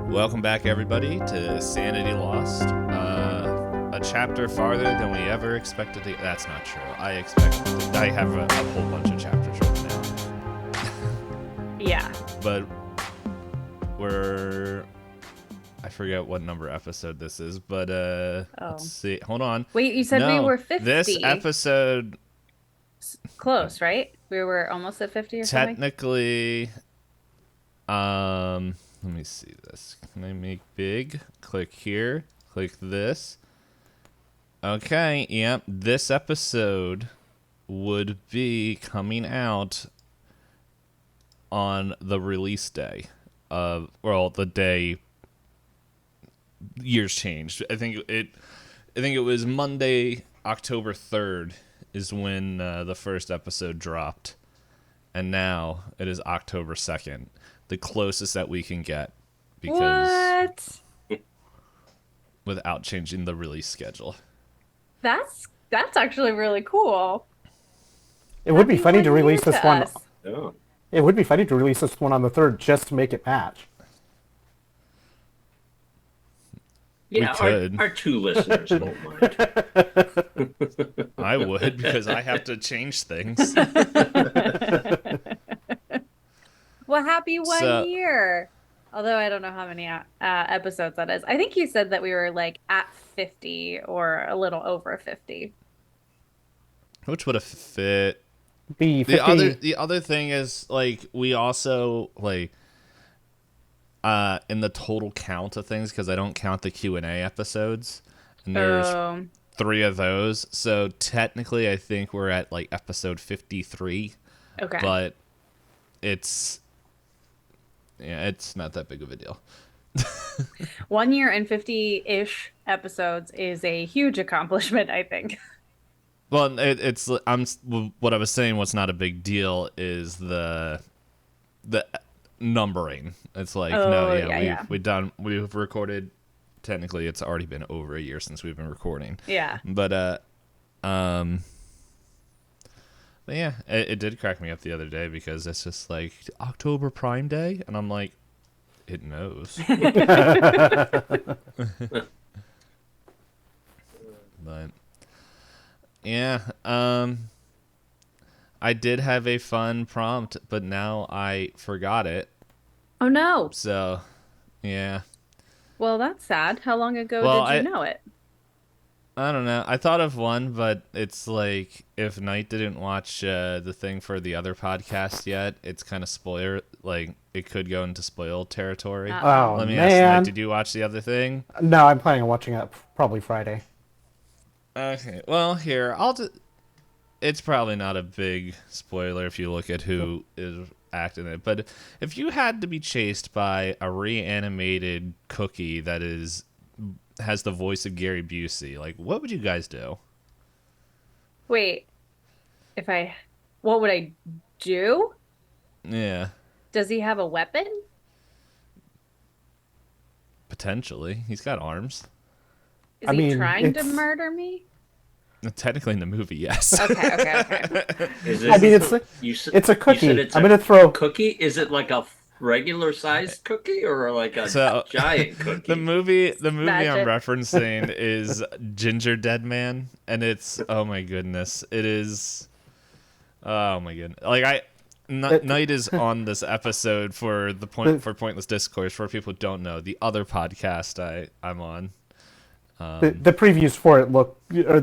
Welcome back, everybody, to Sanity Lost. A chapter farther than we ever expected to. That's not true. I have a whole bunch of chapters right now. Yeah. But I forget what number episode this is, but let's see. Hold on. Wait, you said we were 50. This episode... Close, right? We were almost at 50 or something? Technically, let me see this. Can I make big? Click here. Click this. Okay, yep. This episode would be coming out on the release day of, well, the day years changed. I think it was Monday, October 3rd is when the first episode dropped. And now it is October 2nd. The closest that we can get. Because what? Without changing the release schedule. That's actually really cool. It would be funny to release this one. Oh. It would be funny to release this one on the 3rd just to make it match. Yeah, we could. Our two listeners won't mind. I would, because I have to change things. Well, happy 1 year. Although I don't know how many episodes that is. I think you said that we were like at 50 or a little over 50. Which would have fit. The 50... the other thing is, like, we also, like, in the total count of things, because I don't count the Q&A episodes, and there's 3 of those, so technically I think we're at, like, episode 53. Okay. But it's not that big of a deal. 1 year and 50-ish episodes is a huge accomplishment, I think. Well, what I was saying, what's not a big deal is the numbering. It's like, we've recorded. Technically, it's already been over a year since we've been recording. Yeah. But yeah, it did crack me up the other day because it's just like October Prime Day, and I'm like, it knows. But yeah, I did have a fun prompt, but now I forgot it. Oh no. So, yeah. Well, that's sad. How long ago did you know it? I don't know. I thought of one, but it's like if Nite didn't watch the thing for the other podcast yet, it's kind of spoiler. Like it could go into spoil territory. Oh, Let me man. ask Nite, did you watch the other thing? No, I'm planning on watching it probably Friday. Okay. Well, here it's probably not a big spoiler if you look at who is acting it. But if you had to be chased by a reanimated cookie that has the voice of Gary Busey, like, what would you guys do? Wait. What would I do? Yeah. Does he have a weapon? Potentially. He's got arms. Is he trying to murder me? Technically in the movie, yes. Okay. Is this, it's a cookie. I'm going to throw... Cookie? Is it like a regular sized cookie or like a giant cookie? The movie Magic. I'm referencing is Ginger Dead Man, and it's, oh my goodness, it is, oh my goodness. Like Nite is on this episode for Pointless Discourse. For people who don't know, the other podcast I'm on. The previews for it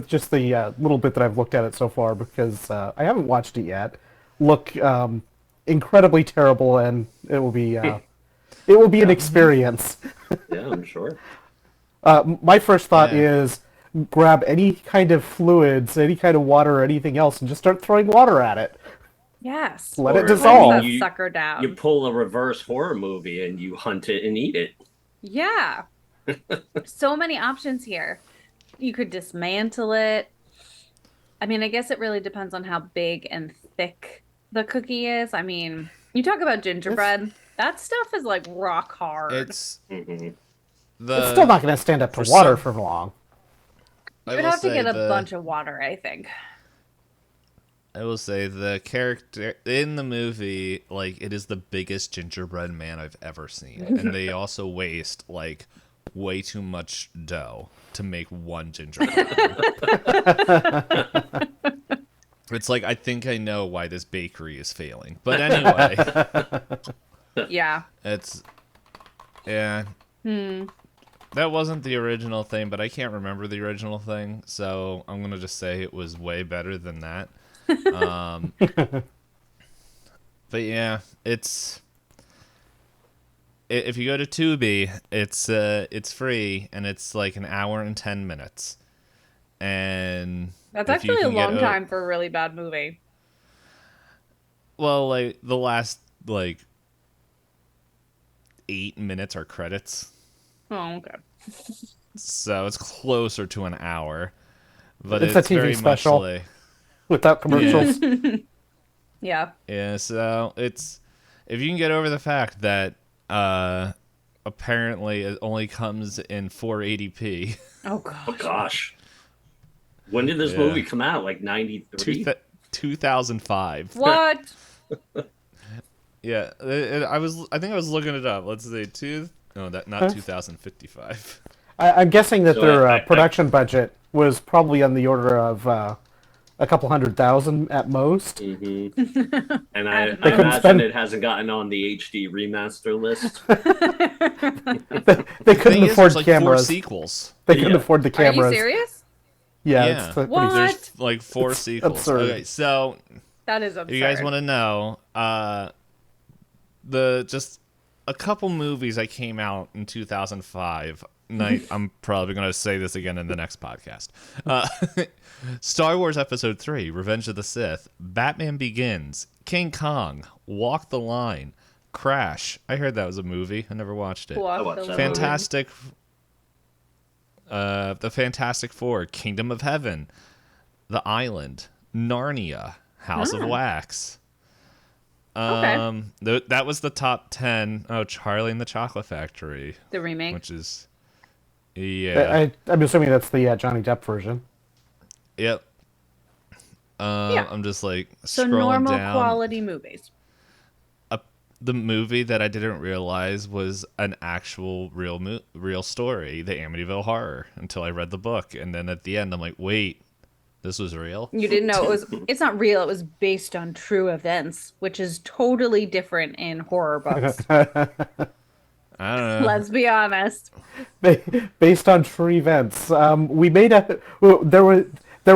just the little bit that I've looked at it so far, because I haven't watched it yet, look incredibly terrible, and it will be an experience. Yeah, I'm sure. My first thought is grab any kind of fluids, any kind of water or anything else, and just start throwing water at it. Yes. Let it dissolve. That sucker down. You pull a reverse horror movie and you hunt it and eat it. Yeah. So many options here. You could dismantle it. I mean, I guess it really depends on how big and thick the cookie is. I mean, you talk about gingerbread. That stuff is like rock hard. It's it's still not going to stand up to water for long. You would have to get a bunch of water, I think. I will say the character in the movie, like, it is the biggest gingerbread man I've ever seen. And they also waste, like, way too much dough to make one gingerbread man. It's like, I think I know why this bakery is failing. But anyway. Yeah. Yeah. That wasn't the original thing, but I can't remember the original thing. So I'm going to just say it was way better than that. But yeah, if you go to Tubi, it's free and it's like an hour and 10 minutes. And That's actually a long time for a really bad movie. Well, like the last like 8 minutes are credits. Oh, okay. So it's closer to an hour. But it's a TV very special much like, without commercials. Yeah. Yeah, so it's if you can get over the fact that apparently it only comes in 480p. Oh gosh. Oh gosh. When did this movie come out? Like 93? 2005. What? Yeah, I think I was looking it up. Let's see, not 2055. I'm guessing that So their production budget was probably on the order of a couple $100,000 at most. Mm-hmm. And I couldn't imagine spend- it hasn't gotten on the HD remaster list. They couldn't Thing is, afford there's like cameras. 4 sequels. They couldn't Yeah. afford the Are cameras. you serious? Yeah. It's What? There's like 4 It's sequels. absurd. Okay, so That is absurd. you guys want to know just a couple movies that came out in 2005. I'm probably going to say this again in the next podcast. Star Wars Episode 3, Revenge of the Sith, Batman Begins, King Kong, Walk the Line, Crash. I heard that was a movie. I never watched it. I watched that The Fantastic Four, Kingdom of Heaven, The Island, Narnia, House of Wax. That was the top 10. Oh, Charlie and the Chocolate Factory. The remake. Which is, yeah. I'm assuming that's the Johnny Depp version. Yep. Yeah. I'm just like So scrolling normal down. quality movies. The movie that I didn't realize was an actual real story, the Amityville Horror, until I read the book. And then at the end, I'm like, wait, this was real? You didn't know it's not real. It was based on true events, which is totally different in horror books. I don't know. Let's be honest. Based on true events. There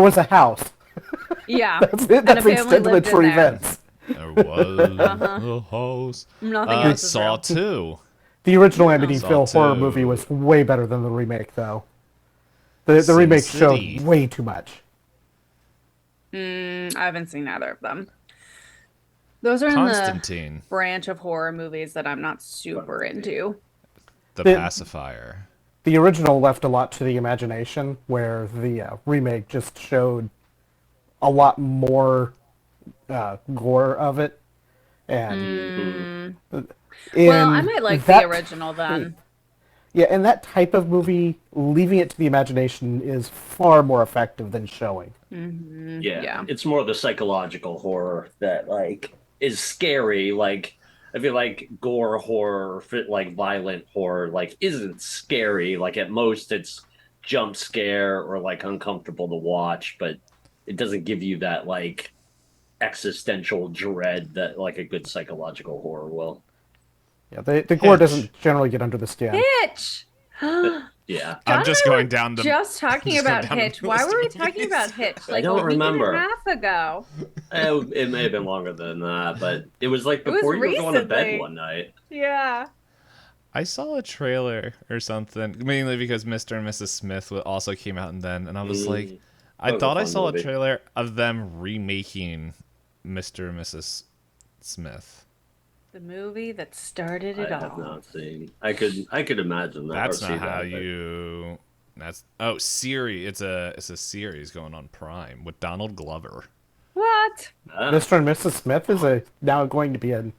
was a house. Yeah. That's it. And That's a the family extent of the lived in true there. events. There was a house. Nothing else is Saw real. 2. The original Amityville Saw horror 2. movie was way better than the remake, though. The Sin remake City. showed way too much. I haven't seen either of them. Those are in Constantine, the branch of horror movies that I'm not super into. the The- pacifier. The original left a lot to the imagination, where the remake just showed a lot more gore of it. And Well, I might like the original then. Yeah, and that type of movie, leaving it to the imagination, is far more effective than showing. Yeah. It's more the psychological horror that like is scary. Like I feel like gore horror, like violent horror, like isn't scary. Like at most, it's jump scare or like uncomfortable to watch, but it doesn't give you that like existential dread that like a good psychological horror will. Yeah, the gore Hitch. doesn't generally get under the skin. Hitch! Yeah. I'm just going down the. Just talking just going about down the Hitch. list Why of were we movies. talking about Hitch? Like don't a week remember. and a half ago. It may have been longer than that, but it was like was before you were going to bed recently. one night. Yeah. I saw a trailer or something, mainly because Mr. and Mrs. Smith also came out and then, and I was like, I That was thought a I fun saw movie. a trailer of them remaking Mr. and Mrs. Smith. The movie that started I it have all. not seen. I could imagine that. That's or not see how that, but- you. That's Siri. It's a series going on Prime with Donald Glover. What? Ah, Mr. and Mrs. Smith is now going to be a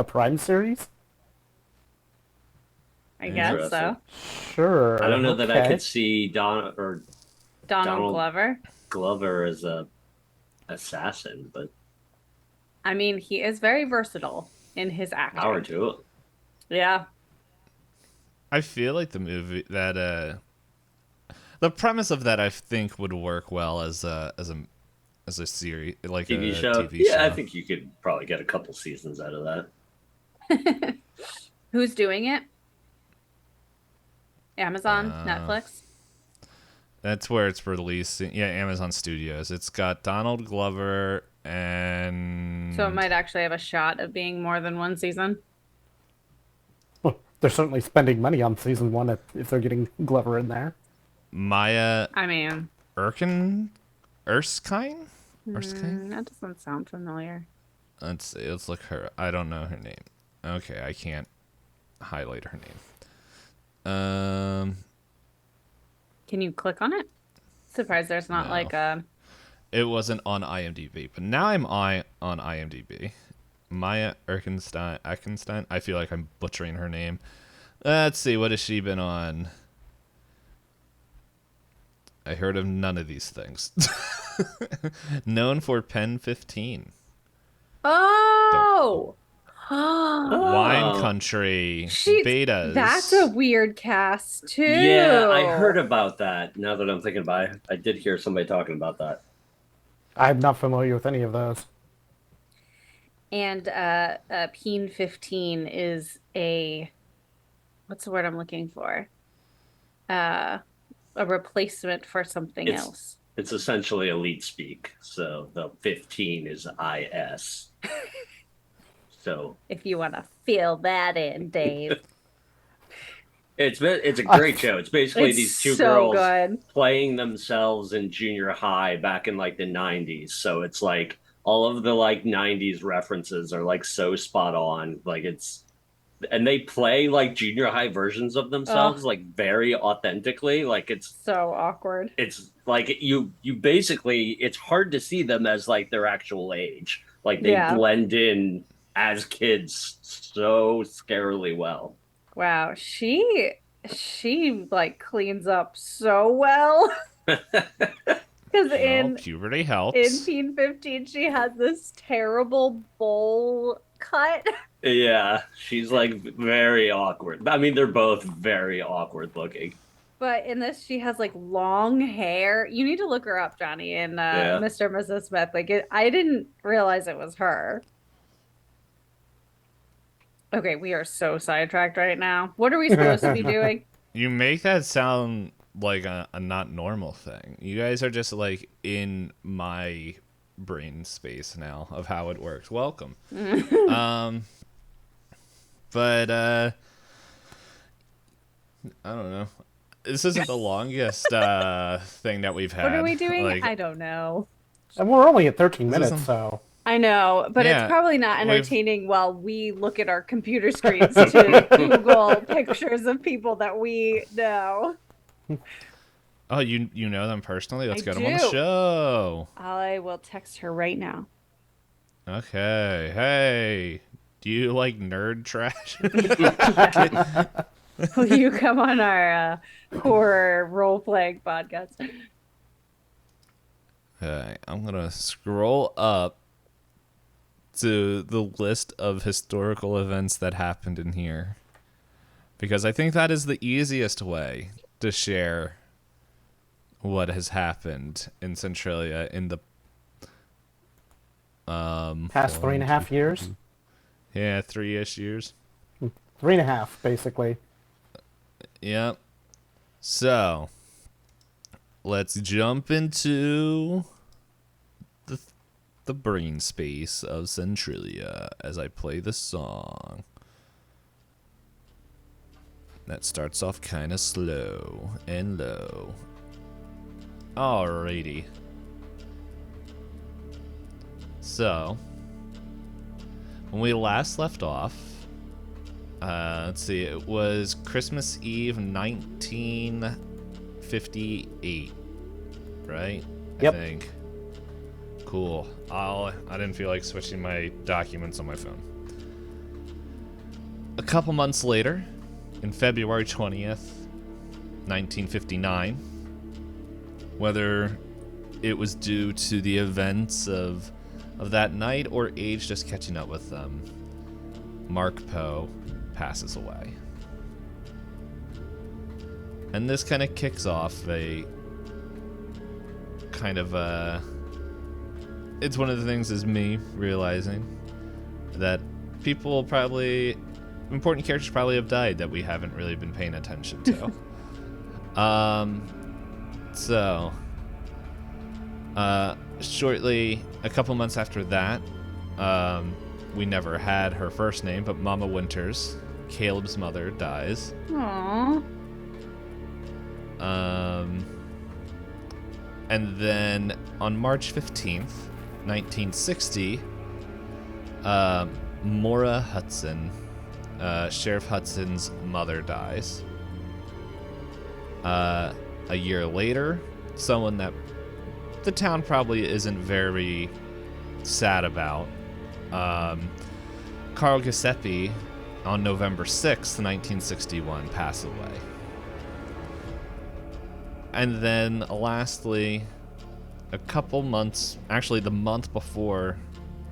Prime series? I guess so. Sure. I don't know that I okay. could see Donald Donald Glover. Glover as a assassin, but I mean, he is very versatile in his acting. power to it. Yeah. I feel like the movie that the premise of that I think would work well as a series, like TV a show. TV Yeah, show. I think you could probably get a couple seasons out of that. Who's doing it? Amazon, Netflix. That's where it's releasing. Yeah, Amazon Studios. It's got Donald Glover and So it might actually have a shot of being more than one season. Well, they're certainly spending money on season 1 if they're getting Glover in there. Maya I mean, Erskine. that doesn't sound familiar. Let's see. Let's look her. I don't know her name. Okay, I can't highlight her name. Can you click on it? Surprised there's not No. like a. It wasn't on IMDb, but now I'm on IMDb. Maya Erkenstein. I feel like I'm butchering her name. Let's see. What has she been on? I heard of none of these things. Known for Pen 15. Oh! Wine Country. Betas. That's a weird cast, too. Yeah, I heard about that. Now that I'm thinking about it, I did hear somebody talking about that. I'm not familiar with any of those. And Peen 15 is a. What's the word I'm looking for? A replacement for something else. It's essentially elite speak. So the 15 is IS. So If you want to fill that in, Dave. it's a great show. It's basically It's these two so girls good. playing themselves in junior high back in like the 90s. So it's like all of the like 90s references are like so spot on. Like and they play like junior high versions of themselves like very authentically. Like it's So awkward. it's like you basically, it's hard to see them as like their actual age. Like they blend in as kids so scarily well. Wow, she like cleans up so well. Because puberty helps. in Peen 15, she has this terrible bowl cut. Yeah, she's like very awkward. I mean, they're both very awkward looking. But in this, she has like long hair. You need to look her up, Johnny, in Mr. and Mrs. Smith. I didn't realize it was her. Okay, we are so sidetracked right now. What are we supposed to be doing? You make that sound like a not normal thing. You guys are just like in my brain space now of how it works. Welcome. But I don't know. This isn't the longest thing that we've had. What are we doing? Like, I don't know. And we're only at 13 minutes, so... I know, but Yeah, it's probably not entertaining while we look at our computer screens to Google pictures of people that we know. Oh, you know them personally? Let's I get them on the do. show. I will text her right now. Okay. Hey, do you like nerd trash? Will you come on our horror role-playing podcast? Okay, I'm going to scroll up to the list of historical events that happened in here, because I think that is the easiest way to share what has happened in Centralia in the Past 3.5 years? Yeah, 3-ish years. 3.5, basically. Yep. So, let's jump into the brain space of Centralia as I play the song. That starts off kind of slow and low. Alrighty. So, when we last left off, let's see, it was Christmas Eve 1958, right? Yep. I think. Cool. I didn't feel like switching my documents on my phone. A couple months later, in February 20th, 1959, whether it was due to the events of that night or age just catching up with them, Mark Poe passes away. And this kind of kicks off a kind of it's one of the things is me realizing that important characters probably have died that we haven't really been paying attention to. So shortly, a couple months after that, we never had her first name, but Mama Winters, Caleb's mother, dies. Aww. And then on March 15th, 1960, Maura Hudson, Sheriff Hudson's mother, dies. A year later, someone that the town probably isn't very sad about, Carl Giuseppe, on November 6th, 1961, passed away. And then lastly, a couple months, actually the month before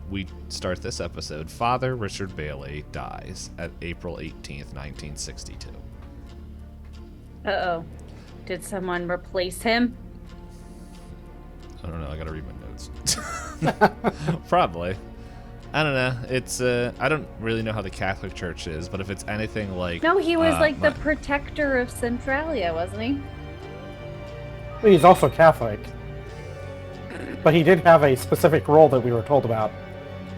we start this episode, Father Richard Bailey dies at April 18th, 1962. Uh-oh. Did someone replace him? I don't know, I gotta read my notes. Probably. I don't know. It's I don't really know how the Catholic Church is, but if it's anything like No, he was like the protector of Centralia, wasn't he? Well, he's also Catholic. But he did have a specific role that we were told about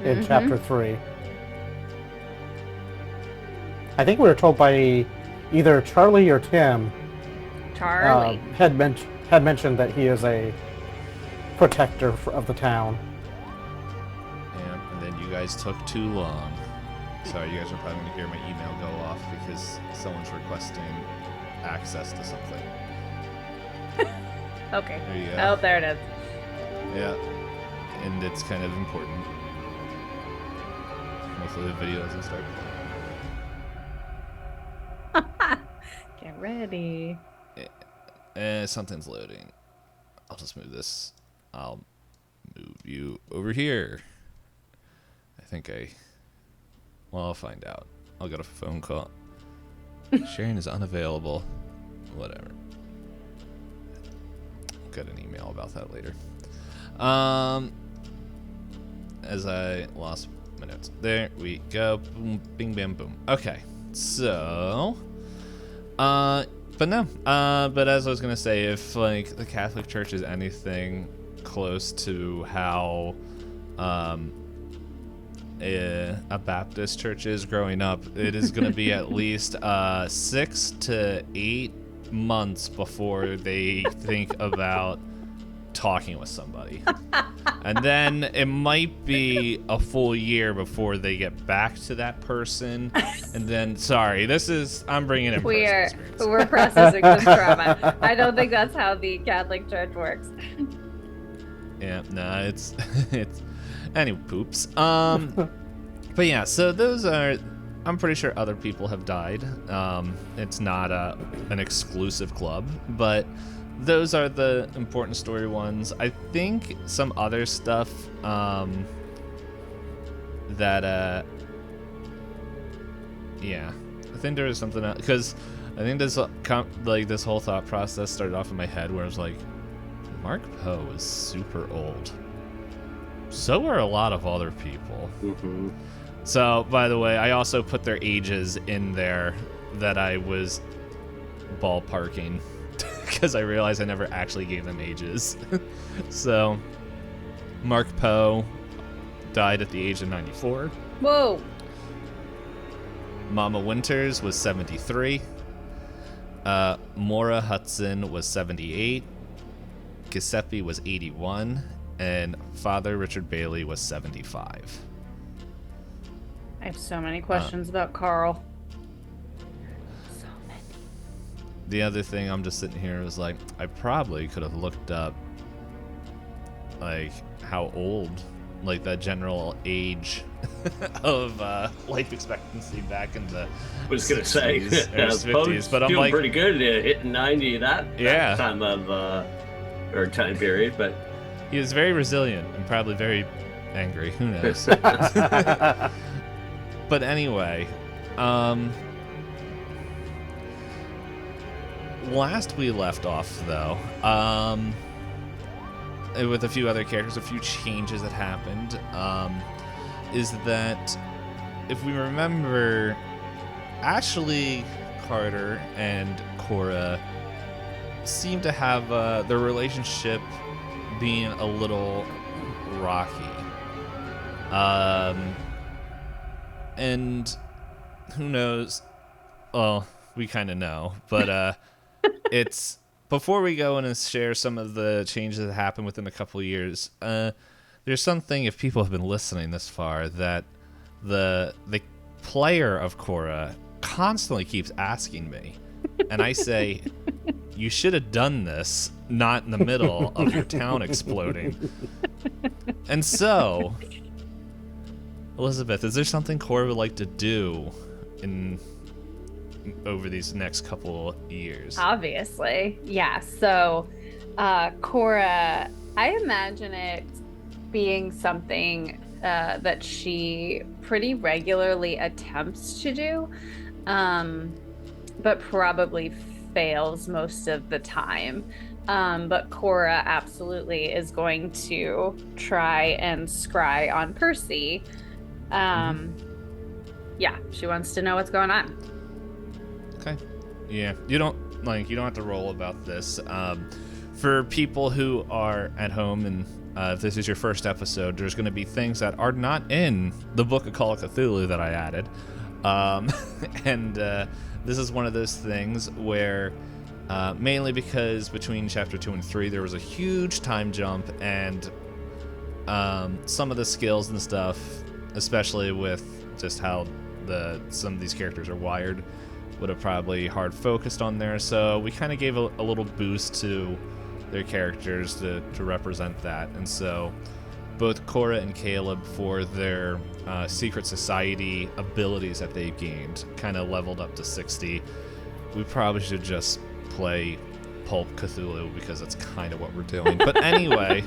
in Chapter 3. I think we were told by either Charlie or Tim. Charlie. Had mentioned that he is a protector of the town. Yeah, and then you guys took too long. Sorry, you guys are probably going to hear my email go off because someone's requesting access to something. Okay. There you go. Oh, there it is. Yeah, and it's kind of important. Hopefully the video doesn't start. Get ready. Something's loading. I'll just move this. I'll move you over here. Well, I'll find out. I'll get a phone call. Sharon is unavailable. Whatever. I'll get an email about that later. As I lost my notes. There we go. Boom, bing, bam, boom. Okay. So, but as I was gonna say, if like the Catholic Church is anything close to how a Baptist church is growing up, it is gonna be at least 6 to 8 months before they think about talking with somebody. And then it might be a full year before they get back to that person. And then, I'm bringing in We're personal experience. processing this trauma. I don't think that's how the Catholic Church works. Yeah, no, it's any poops. But yeah, so those are, I'm pretty sure other people have died. It's not an exclusive club, but those are the important story ones. I think some other stuff that yeah, I think there was something else, because I think this whole thought process started off in my head where I was like, Mark Poe is super old. So are a lot of other people. Mm-hmm. So, by the way, I also put their ages in there that I was ballparking because I realized I never actually gave them ages. So, Mark Poe died at the age of 94. Whoa. Mama Winters was 73. Maura Hudson was 78. Giuseppe was 81. And Father Richard Bailey was 75. I have so many questions about Carl. So many. The other thing, I'm just sitting here, was like, I probably could have looked up, like, how old, like, the general age of life expectancy back in the I was gonna say 60s or 50s, but I'm doing like, pretty good at hitting 90 that Yeah. time of or time period, but He is very resilient and probably very angry. Who knows? But anyway, last we left off, though, with a few other characters, a few changes that happened, is that, if we remember, Ashley, Carter, and Cora seem to have their relationship being a little rocky. And who knows? Well, we kind of know, but it's before we go in and share some of the changes that happened within a couple of years. There's something, if people have been listening this far, that the player of Cora constantly keeps asking me, and I say, you should have done this not in the middle of your town exploding. And so, Elizabeth, is there something Cora would like to do over these next couple years? Obviously, yeah. So, Cora, I imagine it being something that she pretty regularly attempts to do, but probably fails most of the time. But Cora absolutely is going to try and scry on Percy. Yeah, she wants to know what's going on. Okay. Yeah, you don't have to roll about this. For people who are at home, and if this is your first episode, there's going to be things that are not in the book of Call of Cthulhu that I added. And this is one of those things where, mainly because between chapter 2 and 3 there was a huge time jump, and some of the skills and stuff, especially with just how some of these characters are wired, would have probably hard focused on there. So we kind of gave a little boost to their characters to represent that. And so both Cora and Caleb, for their secret society abilities that they've gained, kind of leveled up to 60. We probably should just play Pulp Cthulhu because that's kind of what we're doing. But anyway,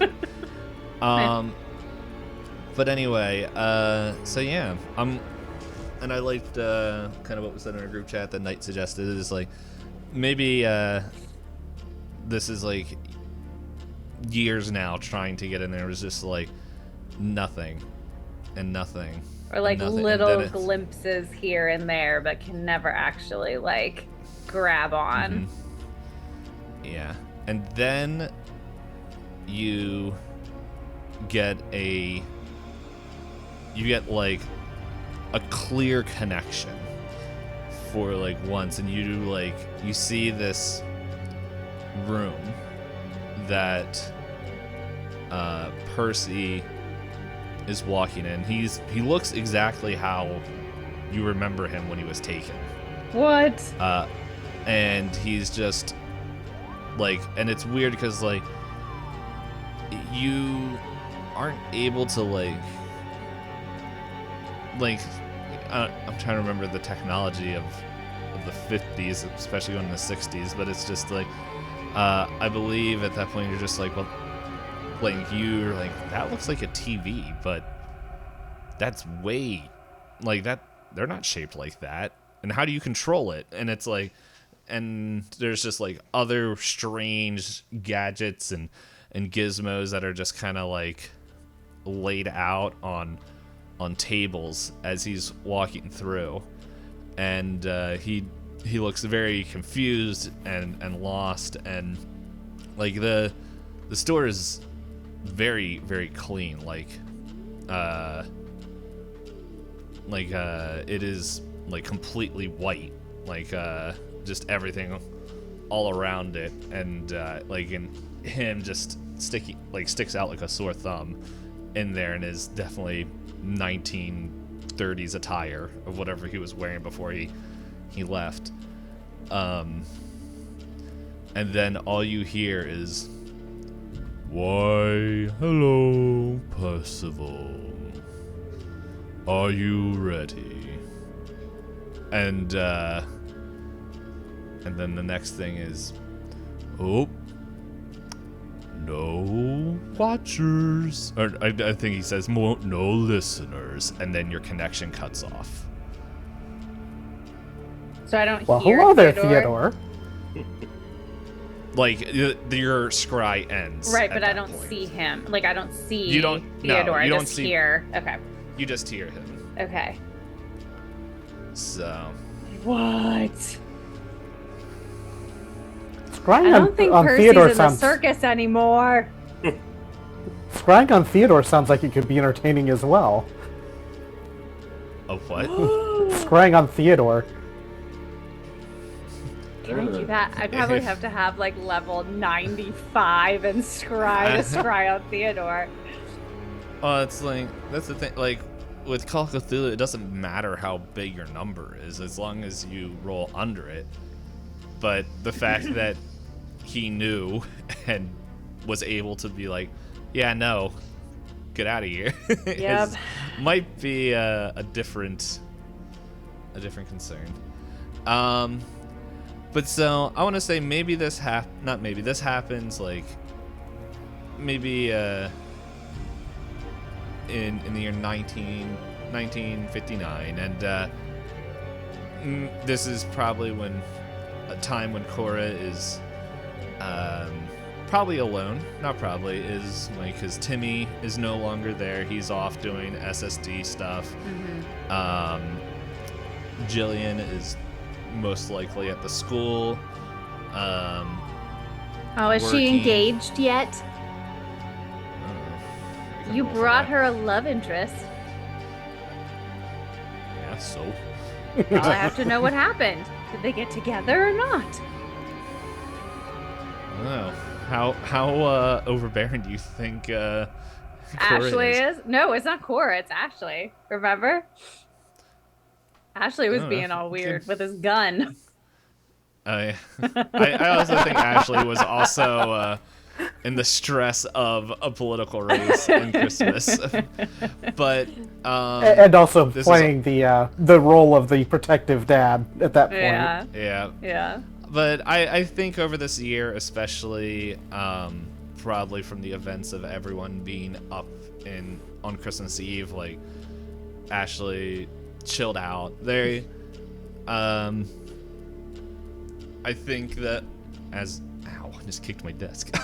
so yeah, and I liked kind of what was said in our group chat that Nite suggested, is like, maybe this is like years now trying to get in there. It was just like nothing and nothing. Or like nothing. little glimpses here and there, but can never actually like grab on. Mm-hmm. Yeah. And then you get like a clear connection for like once, and you see this room that Percy is walking in. He looks exactly how you remember him when he was taken. What? And he's just like, and it's weird because like you aren't able to like I'm trying to remember the technology of the 50s, especially going in the 60s, but it's just like I believe at that point you're just like, well, like you're like, that looks like a TV, but that's way like that, they're not shaped like that, and how do you control it? And it's like, and there's just like other strange gadgets and gizmos that are just kind of like laid out on tables as he's walking through, and he looks very confused and lost, and like the store is very, very clean, it is like completely white, like just everything all around it, and like in him just sticks out like a sore thumb in there, and is definitely 1930s attire of whatever he was wearing before he left. And then all you hear is, "Why, hello, Percival. Are you ready?" And then the next thing is, "Oh, no watchers, or I think he says no listeners, and then your connection cuts off. So I don't Well, hear hello there, Theodore. Like your scry ends. Right, at but I that don't point. see him. Like, I don't see You don't- no, Theodore. you I don't just see- hear. Okay. You just hear him. Okay. So What? Scrying I don't think on Percy's Theodore in sounds. the circus anymore. Scrying on Theodore sounds like it could be entertaining as well. oh what? Scrying on Theodore. Can I do that? I'd probably have to have like level 95 and scry to scry on Theodore. Well, it's like that's the thing. Like with Call of Cthulhu, it doesn't matter how big your number is as long as you roll under it. But the fact that he knew and was able to be like, yeah, no, get out of here, Yep. might be a different concern. But so I want to say maybe this this happens like maybe in the year 1959, and this is probably when a time when Cora is probably alone. Not probably, is like because Timmy is no longer there. He's off doing SSD stuff. Jillian is most likely at the school. Oh, is she Working. engaged yet? You brought her a love interest. Yeah, so. Well, I have to know what happened. Did they get together or not? I don't know. How overbearing do you think Cora Ashley is? No, it's not Cora. It's Ashley. Remember? Ashley was I don't being know. all weird with his gun. I also think Ashley was also in the stress of a political race in Christmas, but And also this is- playing the role of the protective dad at that point. Yeah. yeah. Yeah. But I think over this year, especially probably from the events of everyone being up on Christmas Eve, like Ashley chilled out. They, I think that ow, I just kicked my desk.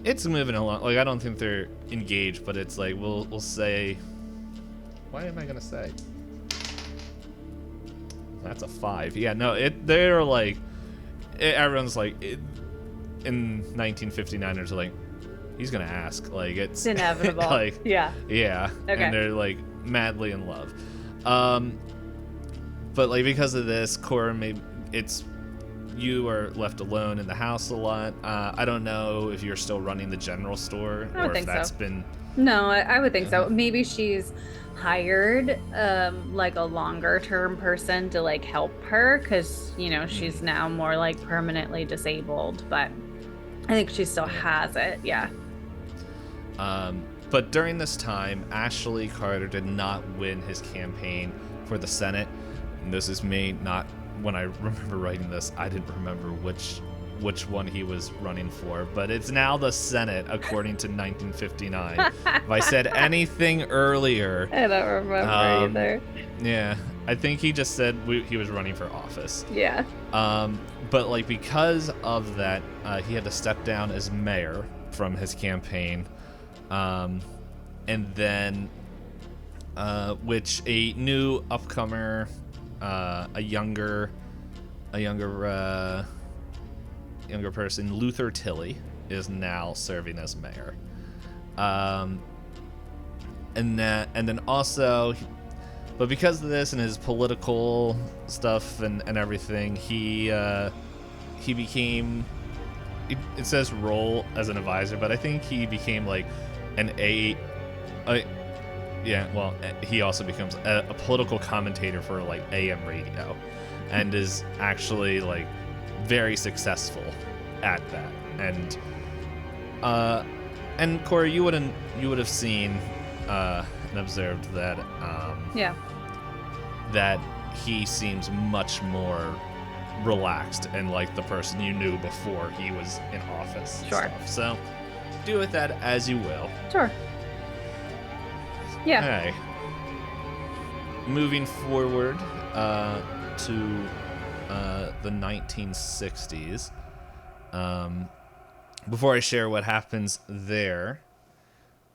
It's moving along. Like I don't think they're engaged, but it's like we'll say. Why am I gonna say? That's a 5. Yeah, no, they're like, everyone's like, in 1959ers are like, he's gonna ask, like it's inevitable. like, yeah. yeah, Okay. and they're like madly in love. But like because of this, Cora, you are left alone in the house a lot. I don't know if you're still running the general store I would or if think that's so. been. No, I would think so. Maybe she's hired like a longer term person to like help her because she's now more like permanently disabled, but I think she still has it. Yeah. But during this time, Ashley Carter did not win his campaign for the Senate. And this is me, not when I remember writing this, I didn't remember which one he was running for, but it's now the Senate according to 1959. If I said anything earlier, I don't remember either. yeah, I think he just said he was running for office. Yeah. But like because of that, he had to step down as mayor from his campaign, and then which a new upcomer, a younger person, Luther Tilley, is now serving as mayor. And then also, but because of this and his political stuff and everything, he became. It says role as an advisor, but I think he became like he also becomes a political commentator for like AM radio, and is actually like very successful at that. And Corey, you would have seen and observed that Yeah. that he seems much more relaxed and like the person you knew before he was in office. And Sure. Stuff. So do with that as you will. Sure. Yeah. Okay. Moving forward to the 1960s. Before I share what happens there,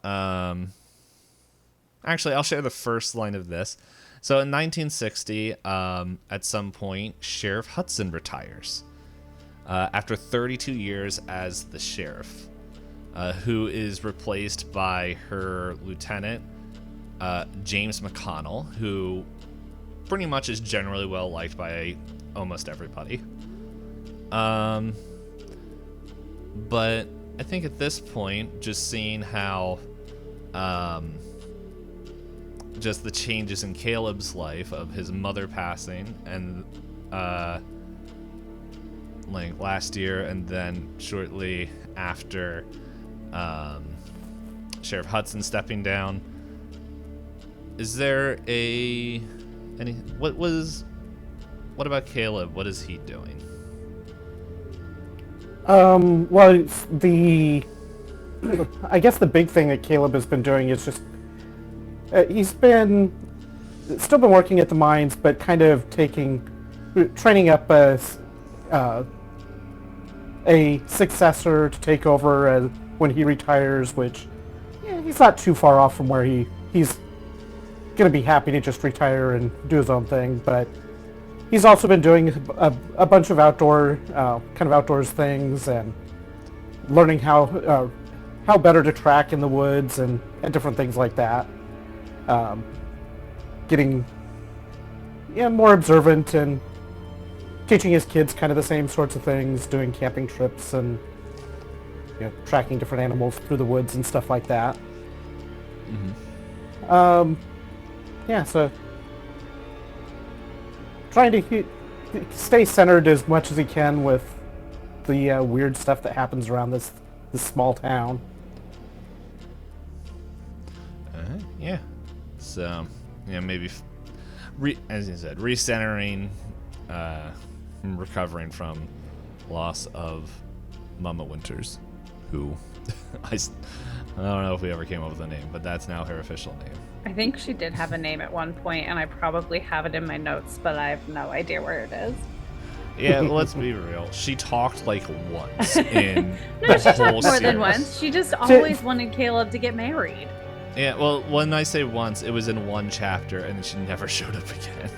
actually, I'll share the first line of this. So in 1960, at some point, Sheriff Hudson retires after 32 years as the sheriff, who is replaced by her lieutenant, James McConnell, who pretty much is generally well liked by almost everybody. But I think at this point, just seeing how just the changes in Caleb's life of his mother passing and like last year, and then shortly after Sheriff Hudson stepping down. Is there what about Caleb? What is he doing? Well, I guess the big thing that Caleb has been doing is just he's still been working at the mines, but kind of training up a successor to take over when he retires, which he's not too far off from where he's going to be happy to just retire and do his own thing. But he's also been doing a bunch of outdoors things and learning how better to track in the woods and different things like that. Getting more observant and teaching his kids kind of the same sorts of things, doing camping trips and tracking different animals through the woods and stuff like that. Mm-hmm. So trying to stay centered as much as he can with the weird stuff that happens around this small town. Yeah. So, maybe, as you said, recentering, recovering from loss of Mama Winters, who I don't know if we ever came up with a name, but that's now her official name. I think she did have a name at one point, and I probably have it in my notes, but I have no idea where it is. Yeah, let's be real. She talked like once in No, the she talked whole more series. than once. She just always wanted Caleb to get married. Yeah, well, when I say once, it was in one chapter, and then she never showed up again.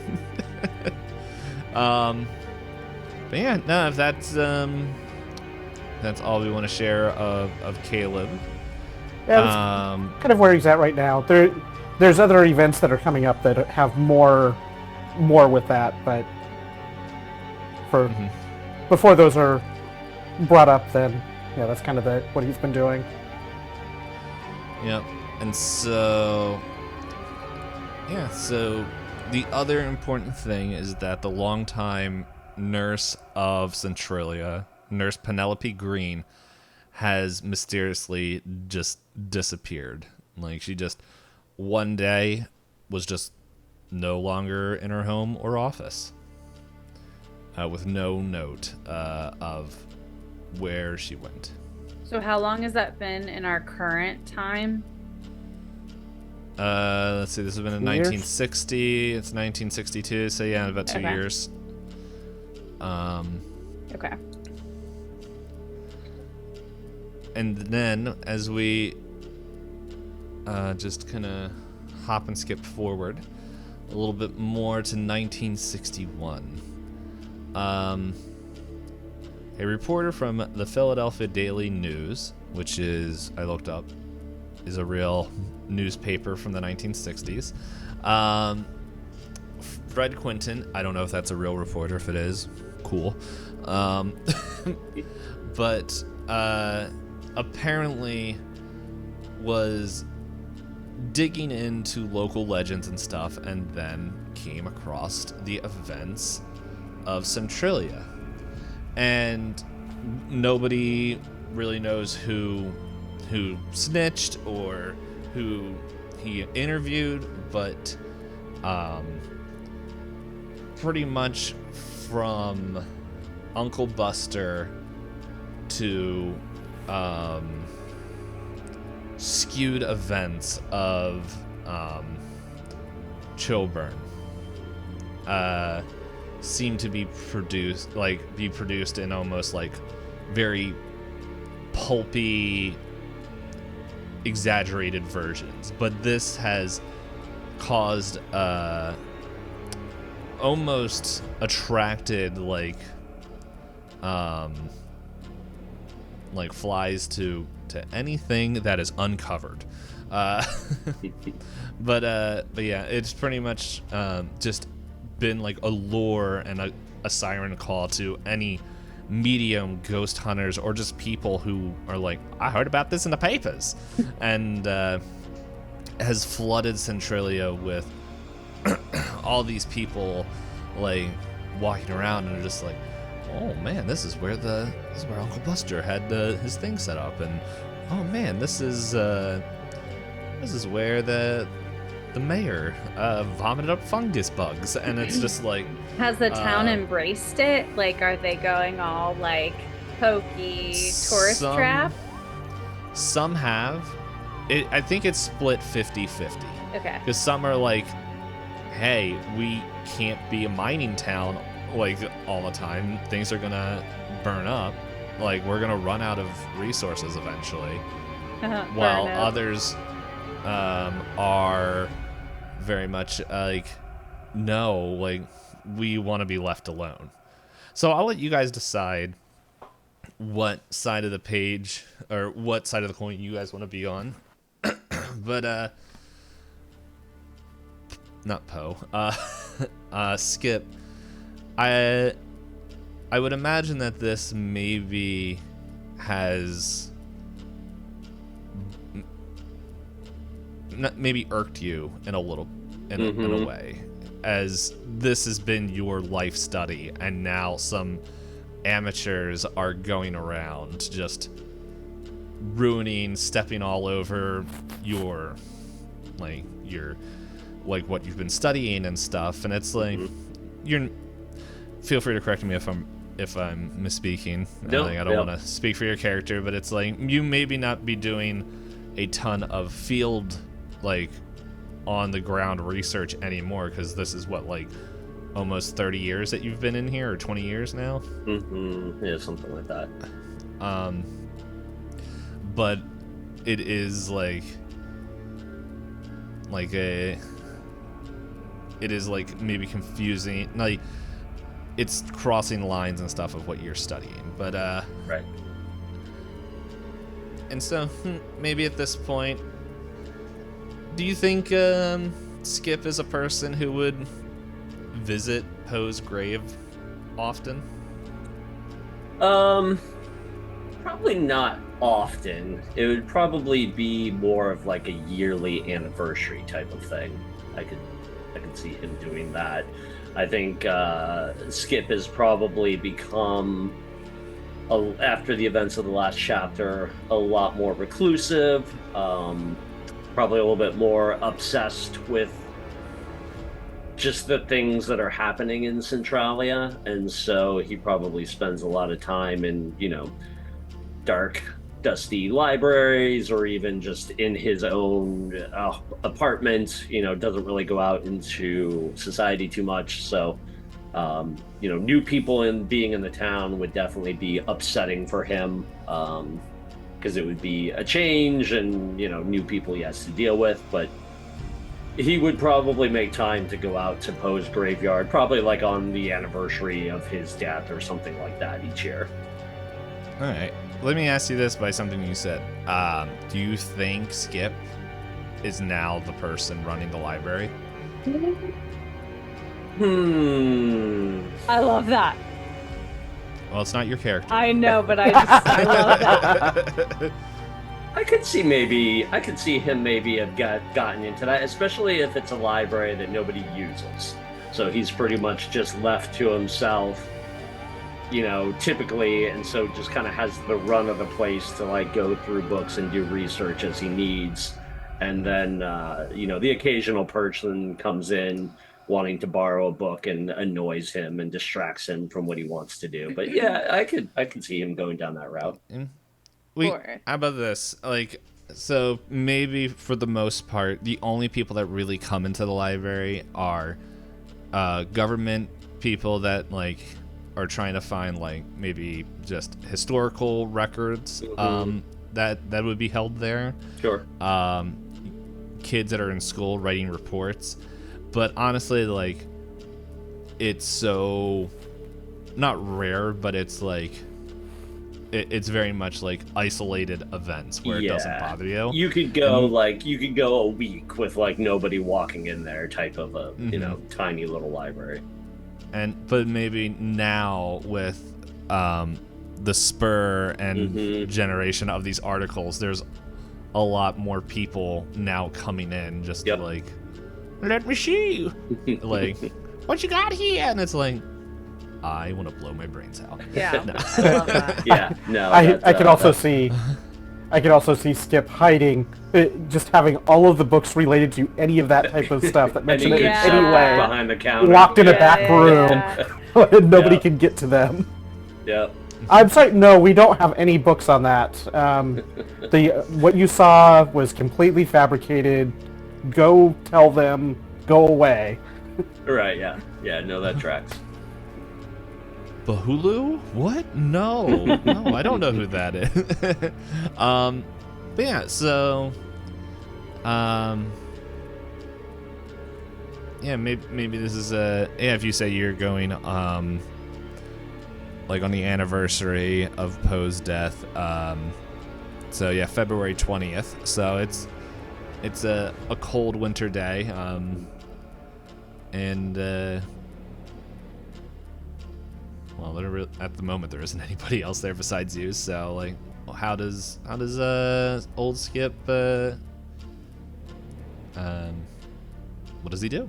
But yeah, no, if that's all we want to share of Caleb. Yeah, that's kind of where he's at right now. There's other events that are coming up that have more with that, but before those are brought up, then that's kind of what he's been doing. Yep. And so the other important thing is that the longtime nurse of Centralia, Nurse Penelope Green, has mysteriously just disappeared. Like, she just one day was just no longer in her home or office, with no note of where she went. So how long has that been in our current time? Let's see, this has been in 1960. It's 1962, so yeah, about 2 years. Okay. And then, as we just kind of hop and skip forward a little bit more to 1961. A reporter from the Philadelphia Daily News, which is, I looked up, is a real newspaper from the 1960s. Fred Quinton, I don't know if that's a real reporter. If it is, cool. But apparently was digging into local legends and stuff, and then came across the events of Centralia. And nobody really knows who snitched or who he interviewed, but pretty much from Uncle Buster to skewed events of Chilburn seem to be produced in almost like very pulpy, exaggerated versions. But this has caused almost attracted like flies to anything that is uncovered. But yeah, it's pretty much just been like a lure and a siren call to any medium ghost hunters or just people who are like, I heard about this in the papers, and has flooded Centralia with all these people like walking around and are just like, oh man, this is where Uncle Buster had his thing set up, and oh man, this is where the mayor vomited up fungus bugs, and it's just like, has the town embraced it? Like, are they going all like pokey tourist trap? Some have. I think it's split 50-50. Okay. Because some are like, hey, we can't be a mining town like all the time. Things are gonna burn up. Like, we're gonna run out of resources eventually. While others are very much like, no, like, we want to be left alone. So I'll let you guys decide what side of the page or what side of the coin you guys want to be on. But not Poe. Skip. I would imagine that this maybe has maybe irked you in a little in a way, as this has been your life study, and now some amateurs are going around just ruining, stepping all over your what you've been studying and stuff. And it's like, feel free to correct me if I'm misspeaking. No, I don't want to speak for your character, but it's like, you maybe not be doing a ton of field, like, on the ground research anymore, because this is what, like, almost 30 years that you've been in here, or 20 years now. Yeah, something like that. But it is like it is like maybe confusing, like it's crossing lines and stuff of what you're studying, but right. And so maybe at this point, do you think Skip is a person who would visit Poe's grave often? Probably not often. It would probably be more of like a yearly anniversary type of thing. I could see him doing that. I think Skip has probably become, after the events of the last chapter, a lot more reclusive, probably a little bit more obsessed with just the things that are happening in Centralia, and so he probably spends a lot of time in, dark, dusty libraries, or even just in his own apartment. Doesn't really go out into society too much. So, new people being in the town would definitely be upsetting for him, because it would be a change and, new people he has to deal with. But he would probably make time to go out to Poe's graveyard, probably like on the anniversary of his death or something like that each year. All right. Let me ask you this by something you said. Do you think Skip is now the person running the library? I love that. Well, it's not your character. I know, but I love that. I could see him maybe have gotten into that, especially if it's a library that nobody uses. So he's pretty much just left to himself, typically, and so just kind of has the run of the place to like go through books and do research as he needs. And then, the occasional person comes in wanting to borrow a book and annoys him and distracts him from what he wants to do. But yeah, I could see him going down that route. How about this? Like, so maybe for the most part, the only people that really come into the library are government people that like are trying to find like maybe just historical records that would be held there. Sure. Kids that are in school writing reports. But honestly, like, it's so not rare, but it's like it's very much like isolated events where it doesn't bother you. You could go a week with like nobody walking in there, type of a tiny little library. But maybe now with the spur and generation of these articles, there's a lot more people now coming in just to like, let me see you. Like, what you got here? And it's like, I want to blow my brains out. Yeah, No. I love that. Yeah, no. I could also see Skip hiding, just having all of the books related to any of that type of stuff that mention it in any way, behind the counter, locked in a back room, and nobody can get to them. Yep. I'm sorry, no, we don't have any books on that. What you saw was completely fabricated. Go tell them, go away. Right, yeah. Yeah, no, that tracks. Bahulu? What? No, I don't know who that is. But yeah, so, yeah, maybe this is if you say you're going, like on the anniversary of Poe's death, so yeah, February 20th. So it's a cold winter day, and well, at the moment there isn't anybody else there besides you. So like, how does old Skip what does he do?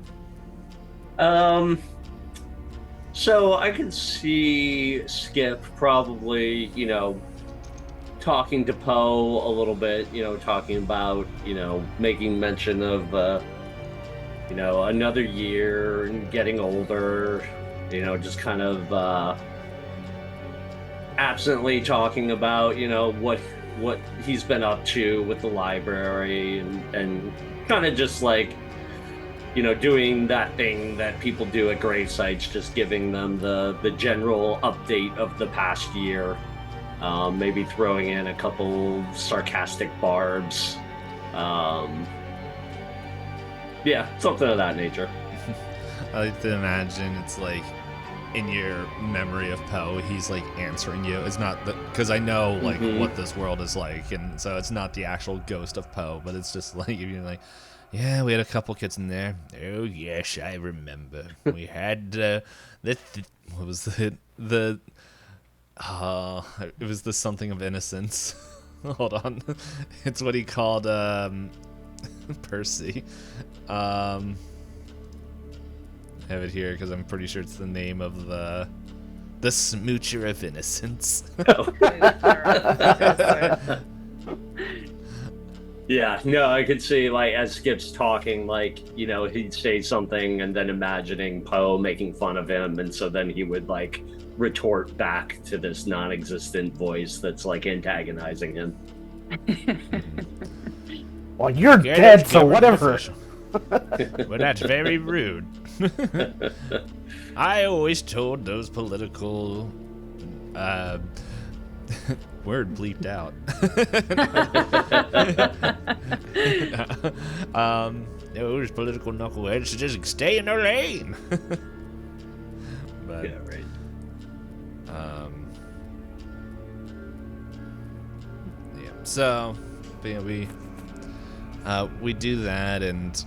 So I can see Skip probably, talking to Poe a little bit, talking about, making mention of, another year and getting older, just kind of absently talking about, what he's been up to with the library and kind of just like, doing that thing that people do at grave sites, just giving them the general update of the past year. Maybe throwing in a couple sarcastic barbs. Yeah, something of that nature. I like to imagine it's like in your memory of Poe, he's like answering you. It's not because I know like what this world is like, and so it's not the actual ghost of Poe, but it's just like you're like, yeah, we had a couple kids in there. Oh yes, I remember. We had what was it was the something of innocence. Hold on, it's what he called Percy. I have it here because I'm pretty sure it's the name of the smoocher of innocence. Yeah, no, I could see, like, as Skip's talking, like, he'd say something and then imagining Poe making fun of him, and so then he would, like, retort back to this non-existent voice that's, like, antagonizing him. Well, you're dead, so whatever. Well, that's very rude. I always told those political... word bleeped out. Those political knuckleheads should just stay in their lane. But, yeah, right. Yeah. So, yeah, we do that, and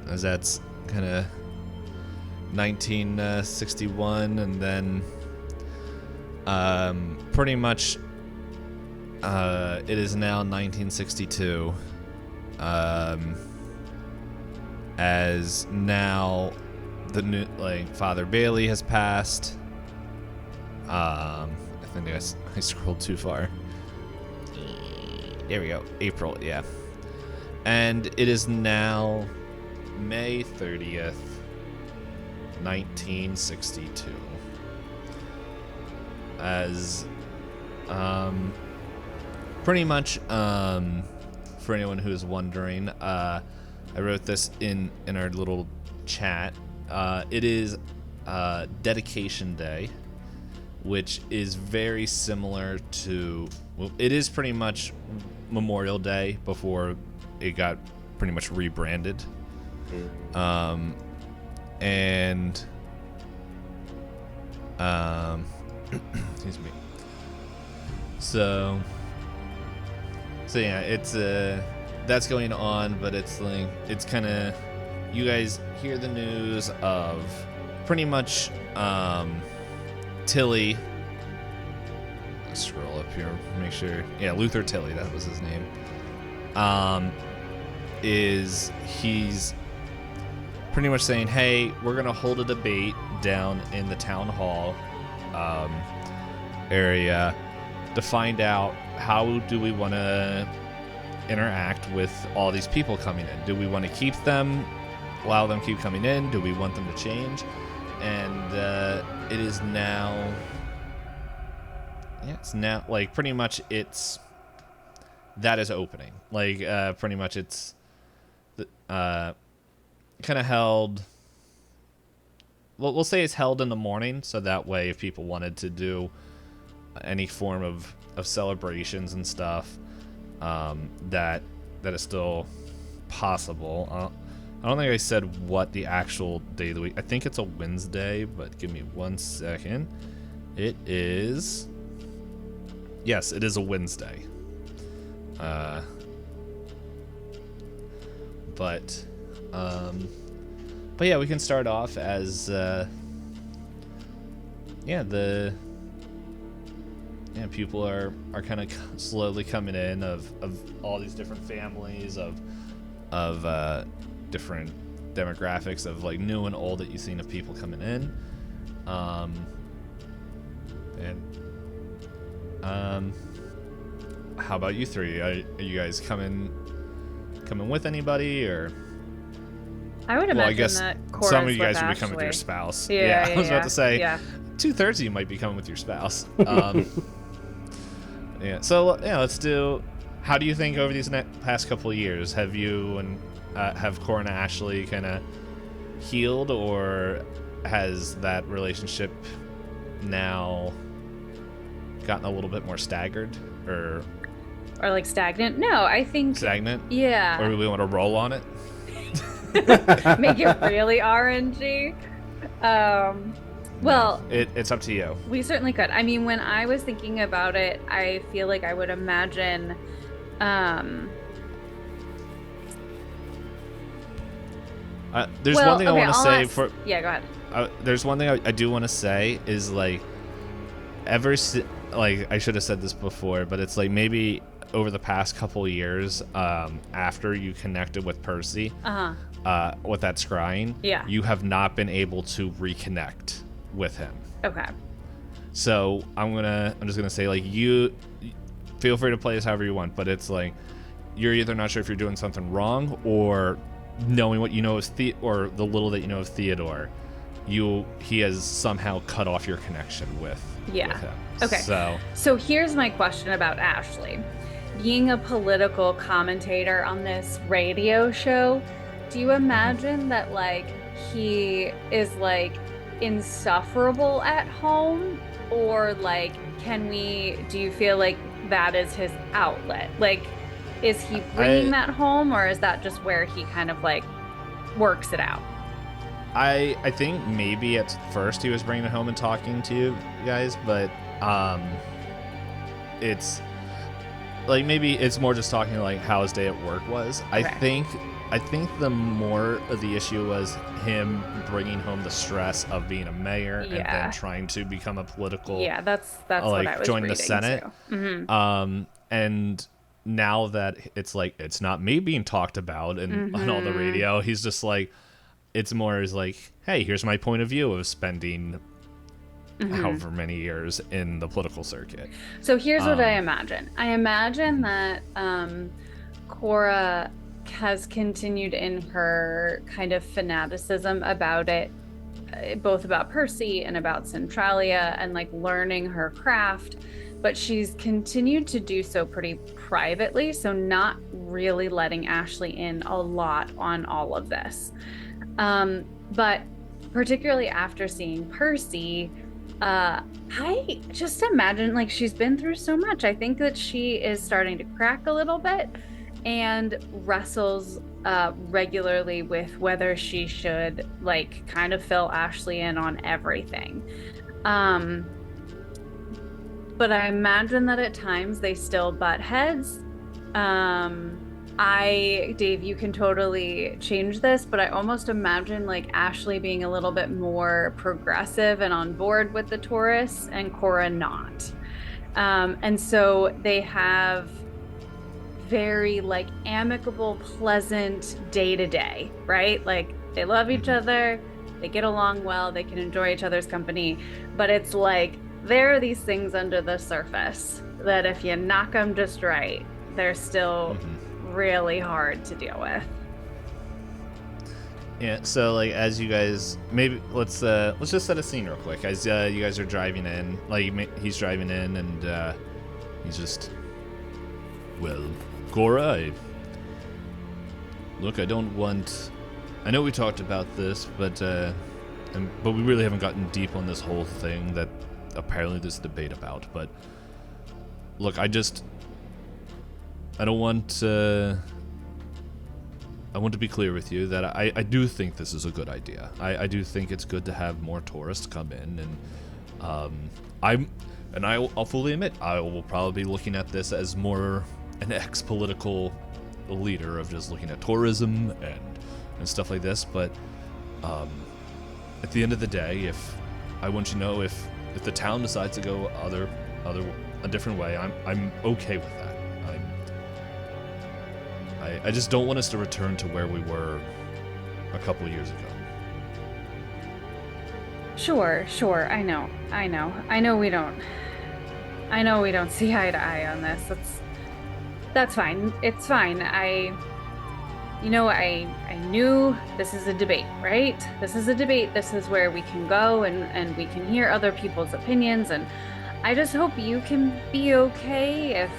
as that's kind of 1961, and then. Pretty much, it is now 1962, as now the new, like, Father Bailey has passed. I think I scrolled too far. There we go, April, yeah. And it is now May 30th, 1962. As pretty much for anyone who's wondering, I wrote this in our little chat. It is Dedication Day, which is very similar to, well, it is pretty much Memorial Day before it got pretty much rebranded. Excuse me. So yeah, it's that's going on, but it's like, it's kind of, you guys hear the news of pretty much Tilly. Let's scroll up here, make sure. Yeah, Luther Tilly, that was his name. He's pretty much saying, hey, we're gonna hold a debate down in the town hall area to find out how do we want to interact with all these people coming in. Do we want to keep them, allow them to keep coming in? Do we want them to change? And it is now, yeah, it's now, like, pretty much it's, that is opening. Like, pretty much it's kind of held, well, we'll say it's held in the morning, so that way if people wanted to do any form of celebrations and stuff, that is still possible. I don't think I said what the actual day of the week. I think it's a Wednesday, but give me 1 second. It is, yes, it is a Wednesday. But yeah, we can start off as people are kind of slowly coming in of all these different families of different demographics of like new and old that you've seen of people coming in, how about you three? Are you guys coming with anybody, or? I would imagine, well, I guess that some of you Cora's guys with would be coming with your Ashley. spouse. Yeah, I was about to say, yeah. 2/3 of you might be coming with your spouse. Yeah. So yeah, let's do. How do you think over these past couple of years have you and have Cora and Ashley kind of healed, or has that relationship now gotten a little bit more staggered, or like stagnant? No, I think stagnant? Yeah. Or do we want to roll on it? Make it really RNG. Well, it's up to you. We certainly could. I mean, when I was thinking about it, I feel like I would imagine there's one thing I want to say for... Yeah, go ahead. There's one thing I do want to say is, like, like, I should have said this before, but it's like maybe over the past couple years, after you connected with Percy, with that scrying, yeah, you have not been able to reconnect with him. Okay. So I'm just gonna say, like, you feel free to play this however you want, but it's like you're either not sure if you're doing something wrong, or knowing what you know of or the little that you know of Theodore, he has somehow cut off your connection with him. Okay. So here's my question about Ashley. Being a political commentator on this radio show, do you imagine that, like, he is, like, insufferable at home, or, like, do you feel like that is his outlet? Like, is he bringing that home, or is that just where he kind of, like, works it out? I think maybe at first he was bringing it home and talking to you guys, but it's like maybe it's more just talking like how his day at work was. Okay. I think the more of the issue was him bringing home the stress of being a mayor and then trying to become a political. Yeah, that's like, what I was join reading the Senate. Too. Mm-hmm. And now that it's like it's not me being talked about and on all the radio, he's just like, it's more as like, hey, here's my point of view of spending however many years in the political circuit. So here's what I imagine. I imagine that Cora has continued in her kind of fanaticism about it, both about Percy and about Centralia and like learning her craft, but she's continued to do so pretty privately, so not really letting Ashley in a lot on all of this. But particularly after seeing Percy, I just imagine like she's been through so much. I think that she is starting to crack a little bit and wrestles regularly with whether she should like kind of fill Ashley in on everything. But I imagine that at times they still butt heads. Dave, you can totally change this, but I almost imagine like Ashley being a little bit more progressive and on board with the Taurus and Cora not. And so they have very like amicable, pleasant day to day, right? Like they love each other, they get along well, they can enjoy each other's company, but it's like there are these things under the surface that if you knock them just right, they're still really hard to deal with. Yeah, so like as you guys, maybe let's just set a scene real quick. As you guys are driving in, like he's driving in and he's just, well, Cora, I don't want. I know we talked about this, but we really haven't gotten deep on this whole thing that apparently there's debate about. But look, I don't want. I want to be clear with you that I do think this is a good idea. I do think it's good to have more tourists come in, and I'll fully admit I will probably be looking at this as more an ex-political leader of just looking at tourism and stuff like this. But at the end of the day, if I want you to know if the town decides to go a different way, I'm okay with that. I just don't want us to return to where we were a couple years ago. Sure. I know we don't see eye to eye on this. That's fine. It's fine. I knew this is a debate, right? This is a debate. This is where we can go and we can hear other people's opinions, and I just hope you can be okay if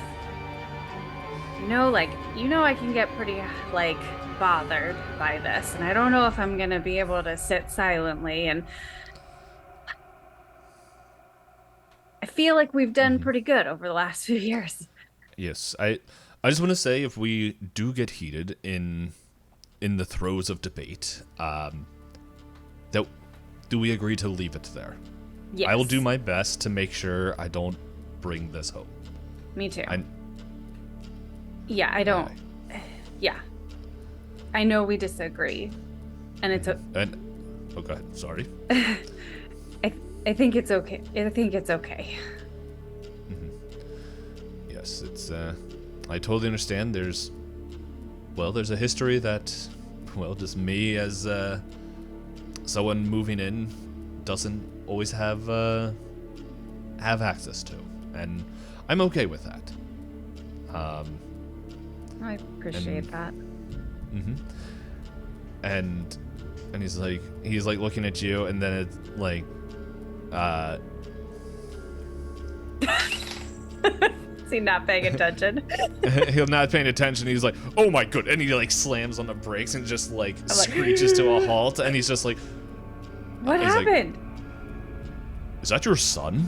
I can get pretty like bothered by this, and I don't know if I'm gonna be able to sit silently, and I feel like we've done pretty good over the last few years. Yes, I just want to say, if we do get heated in the throes of debate, do we agree to leave it there? Yes. I will do my best to make sure I don't bring this home. Me too. I don't. Yeah. I know we disagree, and it's oh, go ahead. Sorry. I think it's okay. I think it's okay. Yes, it's. I totally understand. There's a history that, just me as someone moving in doesn't always have access to, and I'm okay with that. I appreciate that. And he's like looking at you, and then it's like, Is he not paying attention? he'll not paying attention. He's like, oh my god, and he like slams on the brakes and just like screeches to a halt, and he's just like, what happened? Is that your son?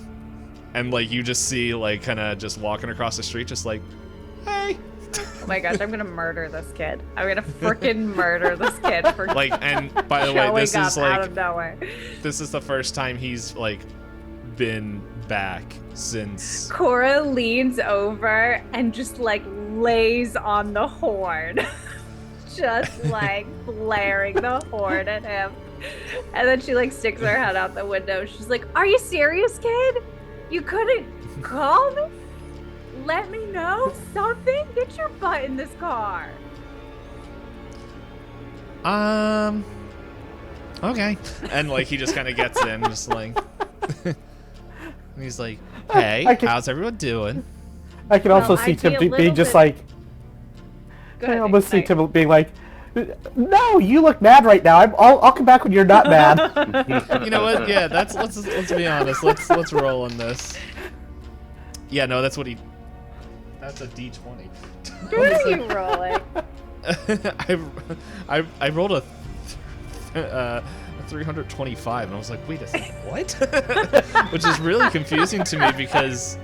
And like you just see like kind of just walking across the street, just like, hey. Oh my gosh, I'm gonna murder this kid. I'm gonna freaking murder this kid for like. And by the way, this is like out of nowhere. This is the first time he's like been back since. Cora leans over and just like lays on the horn, just like blaring the horn at him, and then she like sticks her head out the window. She's like, "Are you serious, kid? You couldn't call me? Let me know something? Get your butt in this car." Okay. And like he just kind of gets in, just like, and he's like, "Hey, how's everyone doing?" I can also Well, see I'd be Tim a being little just bit- like, good. I almost see Tim being like, "No, you look mad right now. I'll come back when you're not mad." You know what? Yeah, let's be honest. Let's roll on this. Yeah, no, that's what he. That's a D20. What are you rolling? I rolled a 325, and I was like, wait a second, what? Which is really confusing to me because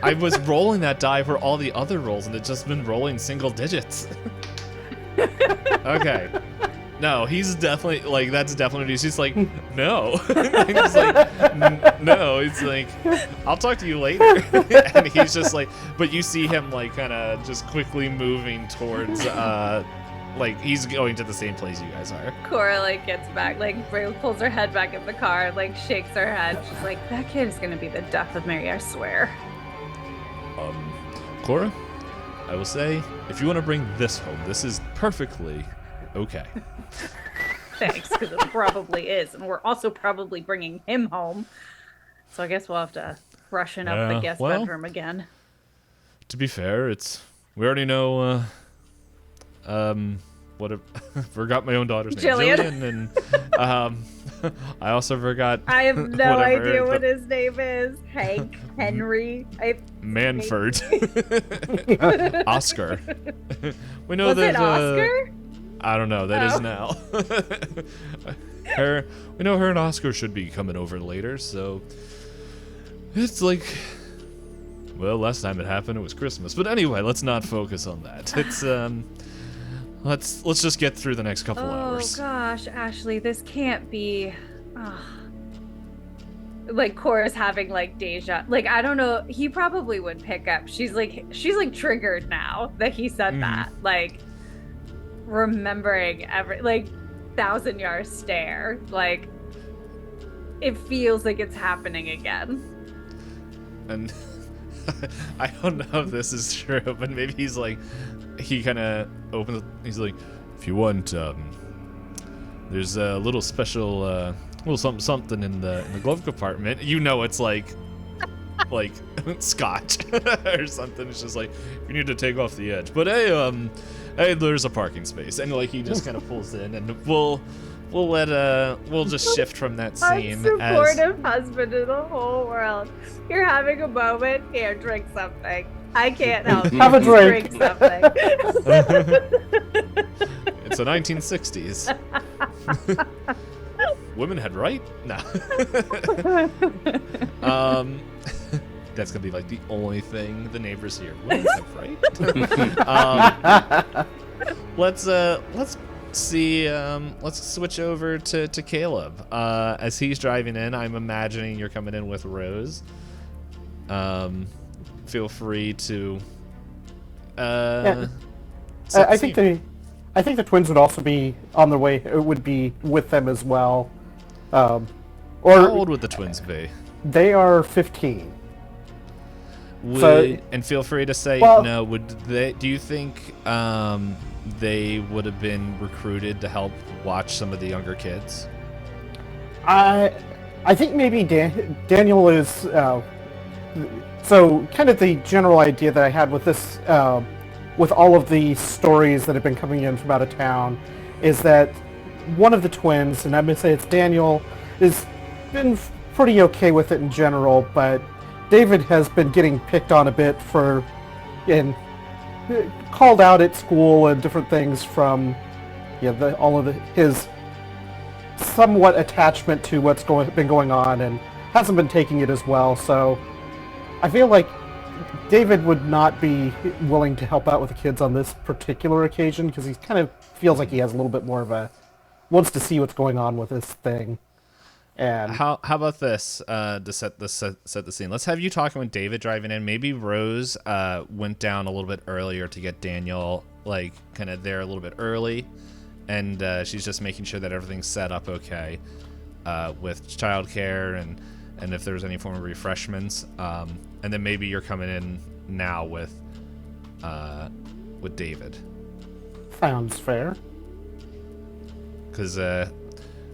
I was rolling that die for all the other rolls, and it's just been rolling single digits. Okay. No, he's definitely, like, that's definitely, he's like, no. He's like, no. He's like, I'll talk to you later. And he's just like, but you see him, like, kind of just quickly moving towards, like, he's going to the same place you guys are. Cora, like, gets back, like, pulls her head back in the car, like, shakes her head. She's like, that kid is going to be the death of me, I swear. Cora, I will say, if you want to bring this home, this is perfectly okay. Thanks, because it probably is. And we're also probably bringing him home. So I guess we'll have to freshen up the guest bedroom again. To be fair, we already know, forgot my own daughter's name. Jillian. And I also forgot. I have no idea what his name is. Hank, Henry, Manford. Oscar. We know Was that. it Oscar? I don't know. That is now. We know her and Oscar should be coming over later, so it's like. Well, last time it happened, it was Christmas. But anyway, let's not focus on that. It's let's just get through the next couple hours. Oh gosh, Ashley, this can't be. Like Cora's having like deja. Like I don't know. He probably would pick up. She's like triggered now that he said that. Like remembering every 1,000-yard stare. Like it feels like it's happening again. And I don't know if this is true, but maybe he's like, he kind of opens. He's like, if you want, there's a little special, little something in the glove compartment. You know, it's like scotch or something. It's just like you need to take off the edge. But hey, there's a parking space, and like he just kind of pulls in, and we'll just shift from that scene. Supportive husband in the whole world. You're having a moment. Here, drink something. I can't help you. Have a drink. Drink something. It's the 1960s. Women had right? No. That's gonna be like the only thing the neighbors hear. Women have right? Let's see. Let's switch over to Caleb. As he's driving in, I'm imagining you're coming in with Rose. Feel free to. I think the twins would also be on their way. It would be with them as well. How old would the twins be? They are 15. And feel free to say no. Would they? Do you think they would have been recruited to help watch some of the younger kids? I think maybe Daniel is. So kind of the general idea that I had with this, with all of the stories that have been coming in from out of town, is that one of the twins, and I'm going to say it's Daniel, has been pretty okay with it in general, but David has been getting picked on a bit and called out at school and different things from his somewhat attachment to what's been going on, and hasn't been taking it as well. So I feel like David would not be willing to help out with the kids on this particular occasion because he kind of feels like he has a little bit more of wants to see what's going on with this thing. And how about this to set the scene? Let's have you talking with David driving in. Maybe Rose went down a little bit earlier to get Daniel like kind of there a little bit early, and she's just making sure that everything's set up okay with childcare and if there's any form of refreshments. And then maybe you're coming in now with David. Sounds fair. Because I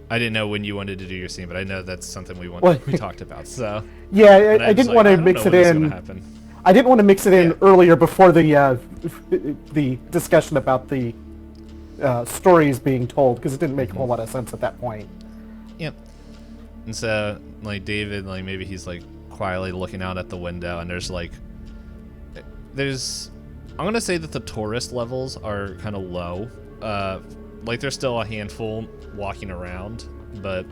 didn't know when you wanted to do your scene, but I know that's something we talked about. So yeah, I didn't want to mix it in. I didn't want to mix it in Yeah. earlier before the discussion about the stories being told, because it didn't make a whole lot of sense at that point. Yep. And so, like, David, like, maybe he's, like, quietly looking out at the window, and there's, like... I'm gonna say that the tourist levels are kind of low. Like, there's still a handful walking around, but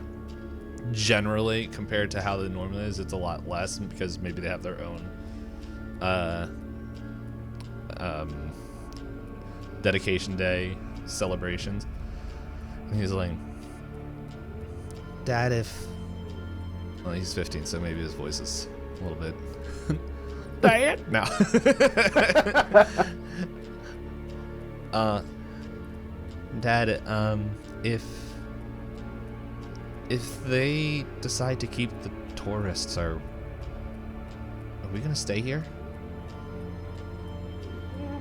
generally, compared to how it normally is, it's a lot less, because maybe they have their own dedication day celebrations. And he's like, Dad, if... Well, he's 15, so maybe his voice is a little bit... Dad? No. Dad, if they decide to keep the tourists, are we gonna stay here?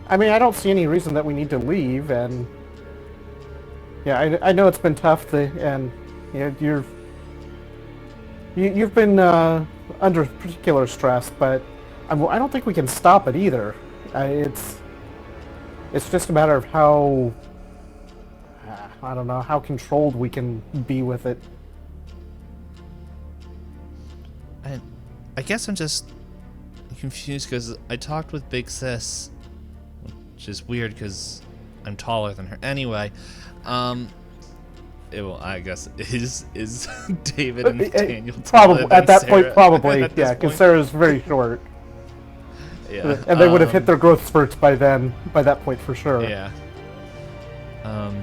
I mean, I don't see any reason that we need to leave, and yeah, I know it's been tough, and you've been under particular stress, but I don't think we can stop it either. It's just a matter of how I don't know how controlled we can be with it. I guess I'm just confused because I talked with Big Sis, which is weird because I'm taller than her. Anyway, I guess is David and Daniel probably taller at than that point, Sarah probably, at this yeah, because point? Sarah's very short, Yeah, and they would have hit their growth spurts by that point for sure. Yeah. But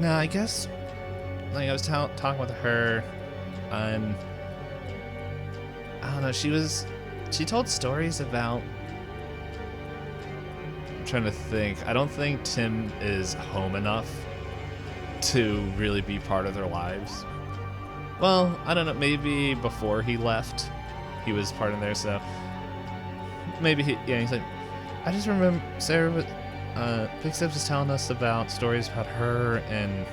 no, I guess, like, I was talking with her, and I don't know, she told stories about, I'm trying to think, I don't think Tim is home enough to really be part of their lives. Well, I don't know, maybe before he left, he was part of there, so maybe he's like, I just remember Sarah Big Steps was telling us about stories about her and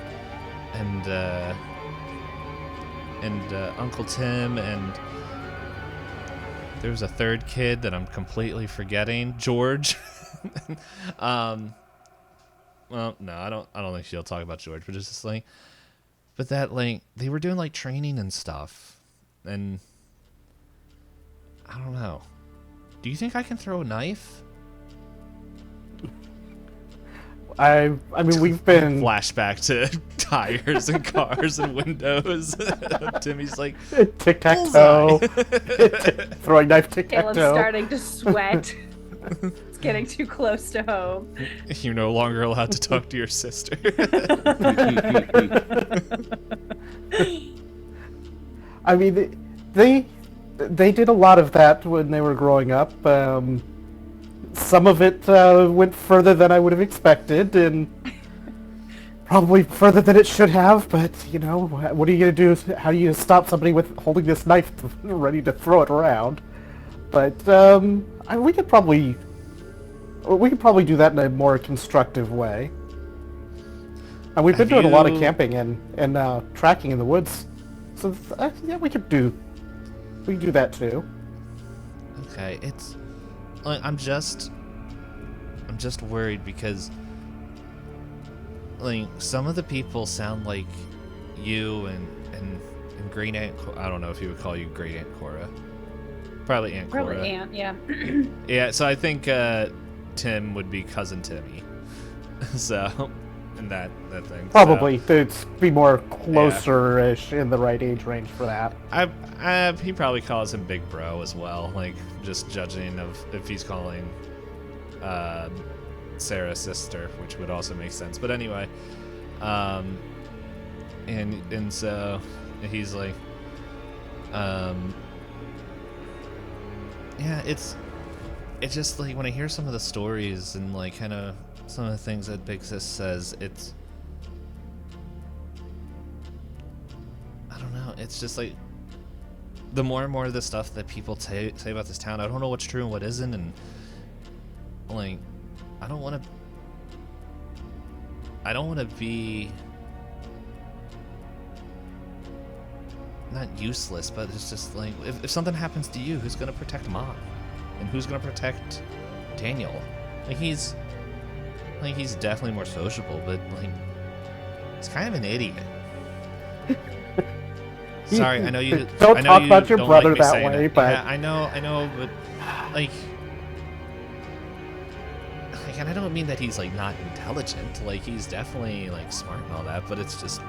Uncle Tim, and there was a third kid that I'm completely forgetting, George. Well, no, I don't think she'll talk about George, but it's just like, but that, like, they were doing, like, training and stuff, and I don't know. Do you think I can throw a knife? I mean, we've been Flashback to tires and cars and windows. Timmy's like, tic-tac-toe, throwing knife Caleb's tic-tac-toe. starting to sweat. It's getting too close to home. you're no longer allowed to talk to your sister. I mean, they did a lot of that when they were growing up. Some of it went further than I would have expected, and probably further than it should have. But you know, what are you gonna do? How do you stop somebody with holding this knife ready to throw it around? But we could probably do that in a more constructive way. And we've been doing a lot of camping and tracking in the woods, so yeah, we could do that too. Okay, it's like, I'm just worried because, like, some of the people sound like you and Great Aunt. I don't know if he would call you Great Aunt Cora. Probably Aunt Cora. Probably Aunt, yeah. Yeah, so I think Tim would be Cousin Timmy. So, and that thing. Probably So, to be more closer-ish in the right age range for that. he probably calls him Big Bro as well, like, just judging of if he's calling Sarah's sister, which would also make sense. But anyway, and so he's like, yeah, it's just like when I hear some of the stories and, like, kind of some of the things that Big Sis says, it's, I don't know, it's just like the more and more of the stuff that people say about this town, I don't know what's true and what isn't, and, like, I don't want to be not useless, but it's just like, if something happens to you, who's gonna protect Mom? and who's gonna protect Daniel? Like he's definitely more sociable, but like he's kind of an idiot. Sorry, I know you Don't I know talk you about your don't brother like me that saying way, it. but Yeah, I know, but like, and I don't mean that he's like not intelligent. Like he's definitely like smart and all that, but it's just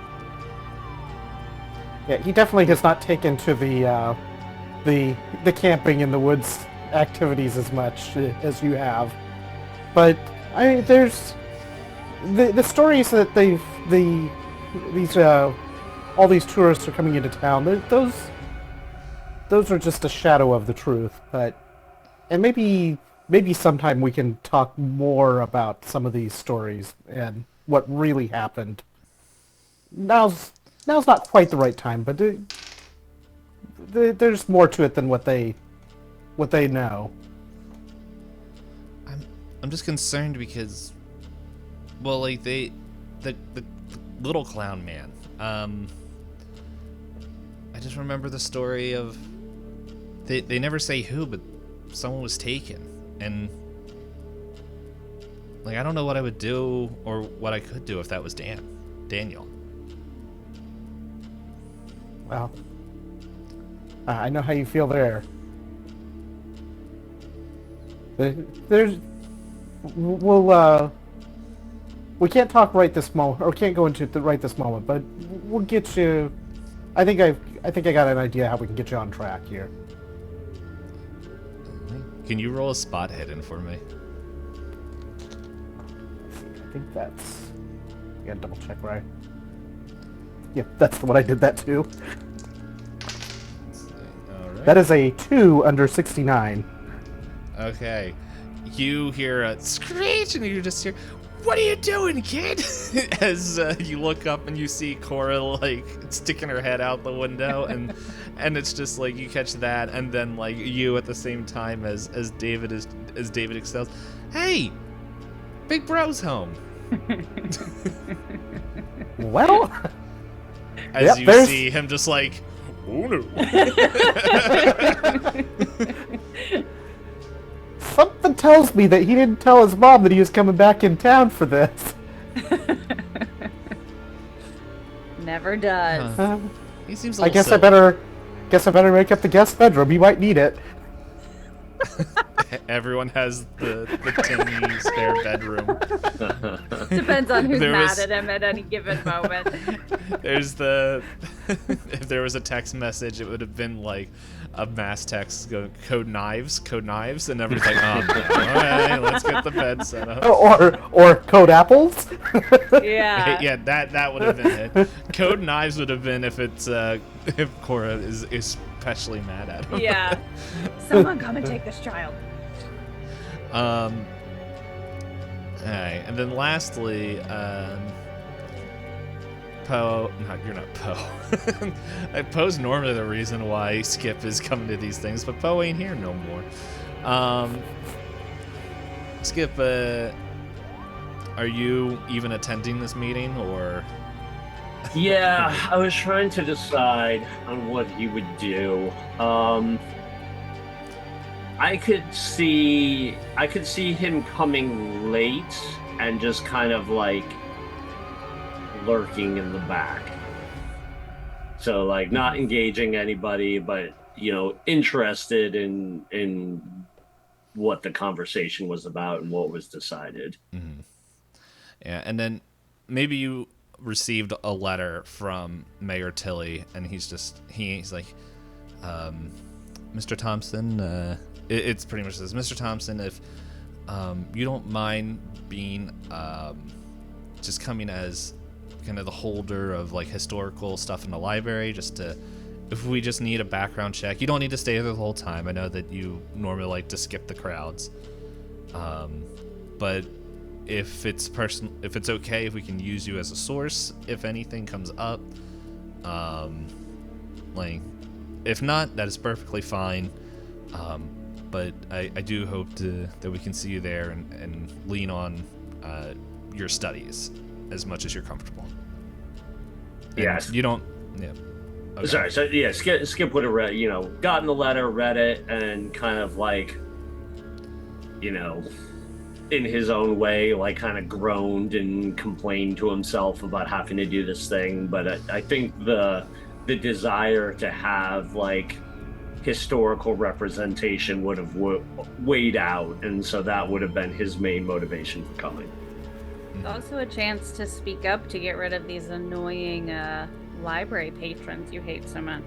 yeah, he definitely has not taken to the camping in the woods activities as much as you have. But there's the stories that these all these tourists are coming into town. Those are just a shadow of the truth. And maybe sometime we can talk more about some of these stories and what really happened. Now's not quite the right time, but there's more to it than what they know. I'm just concerned because, well, like the little clown man. I just remember the story of they never say who, but someone was taken, and like I don't know what I would do or what I could do if that was Daniel. Well, I know how you feel there. There's we can't talk right this moment, or can't go into the right this moment, but we'll get you. I think I got an idea how we can get you on track here. Can you roll a spot hidden for me? I think that's. I gotta double check, right? Yeah, that's the one I did that to. All right. That is a 2 under 69. Okay. You hear a screech, and you just hear, "What are you doing, kid?" As you look up and you see Cora like sticking her head out the window, and it's just like you catch that, and then like you at the same time as David excels. "Hey, Big Bro's home." Well, As yep, you see him just like, "Oh no." Something tells me that he didn't tell his mom that he was coming back in town for this. Never does. He seems a I little guess silly. I better make up the guest bedroom. He might need it. Everyone has the tiny spare bedroom. Depends on who's There mad was- at him at any given moment. There's the if there was a text message, it would have been like a mass text going code knives, and everybody's like, "Oh, no. All right, let's get the bed set up." Or code apples. Yeah. Yeah, that would have been it. Code knives would have been if it's if Cora is especially mad at him. Yeah. Someone come and take this child. Alright, and then lastly, Poe. No, you're not Poe. Poe's normally the reason why Skip is coming to these things, but Poe ain't here no more. Skip, are you even attending this meeting, or? Yeah, I was trying to decide on what he would do. I could see him coming late and just kind of like lurking in the back. So like not engaging anybody, but interested in what the conversation was about and what was decided. Mm-hmm. Yeah, and then maybe you received a letter from Mayor Tilly, and he's like, Mr. Thompson, it's pretty much this, Mr. Thompson, if you don't mind being just coming as kind of the holder of like historical stuff in the library, if we just need a background check. You don't need to stay there the whole time. I know that you normally like to skip the crowds, but if it's okay, if we can use you as a source if anything comes up, like if not, that is perfectly fine. But I do hope that we can see you there and lean on your studies as much as you're comfortable. And Yes. you don't. Yeah. Okay. Sorry. So yeah, Skip would have read, gotten the letter, read it, and kind of like in his own way, like kind of groaned and complained to himself about having to do this thing. But I think the desire to have like historical representation would have weighed out, and so that would have been his main motivation for coming. Also a chance to speak up to get rid of these annoying library patrons you hate so much.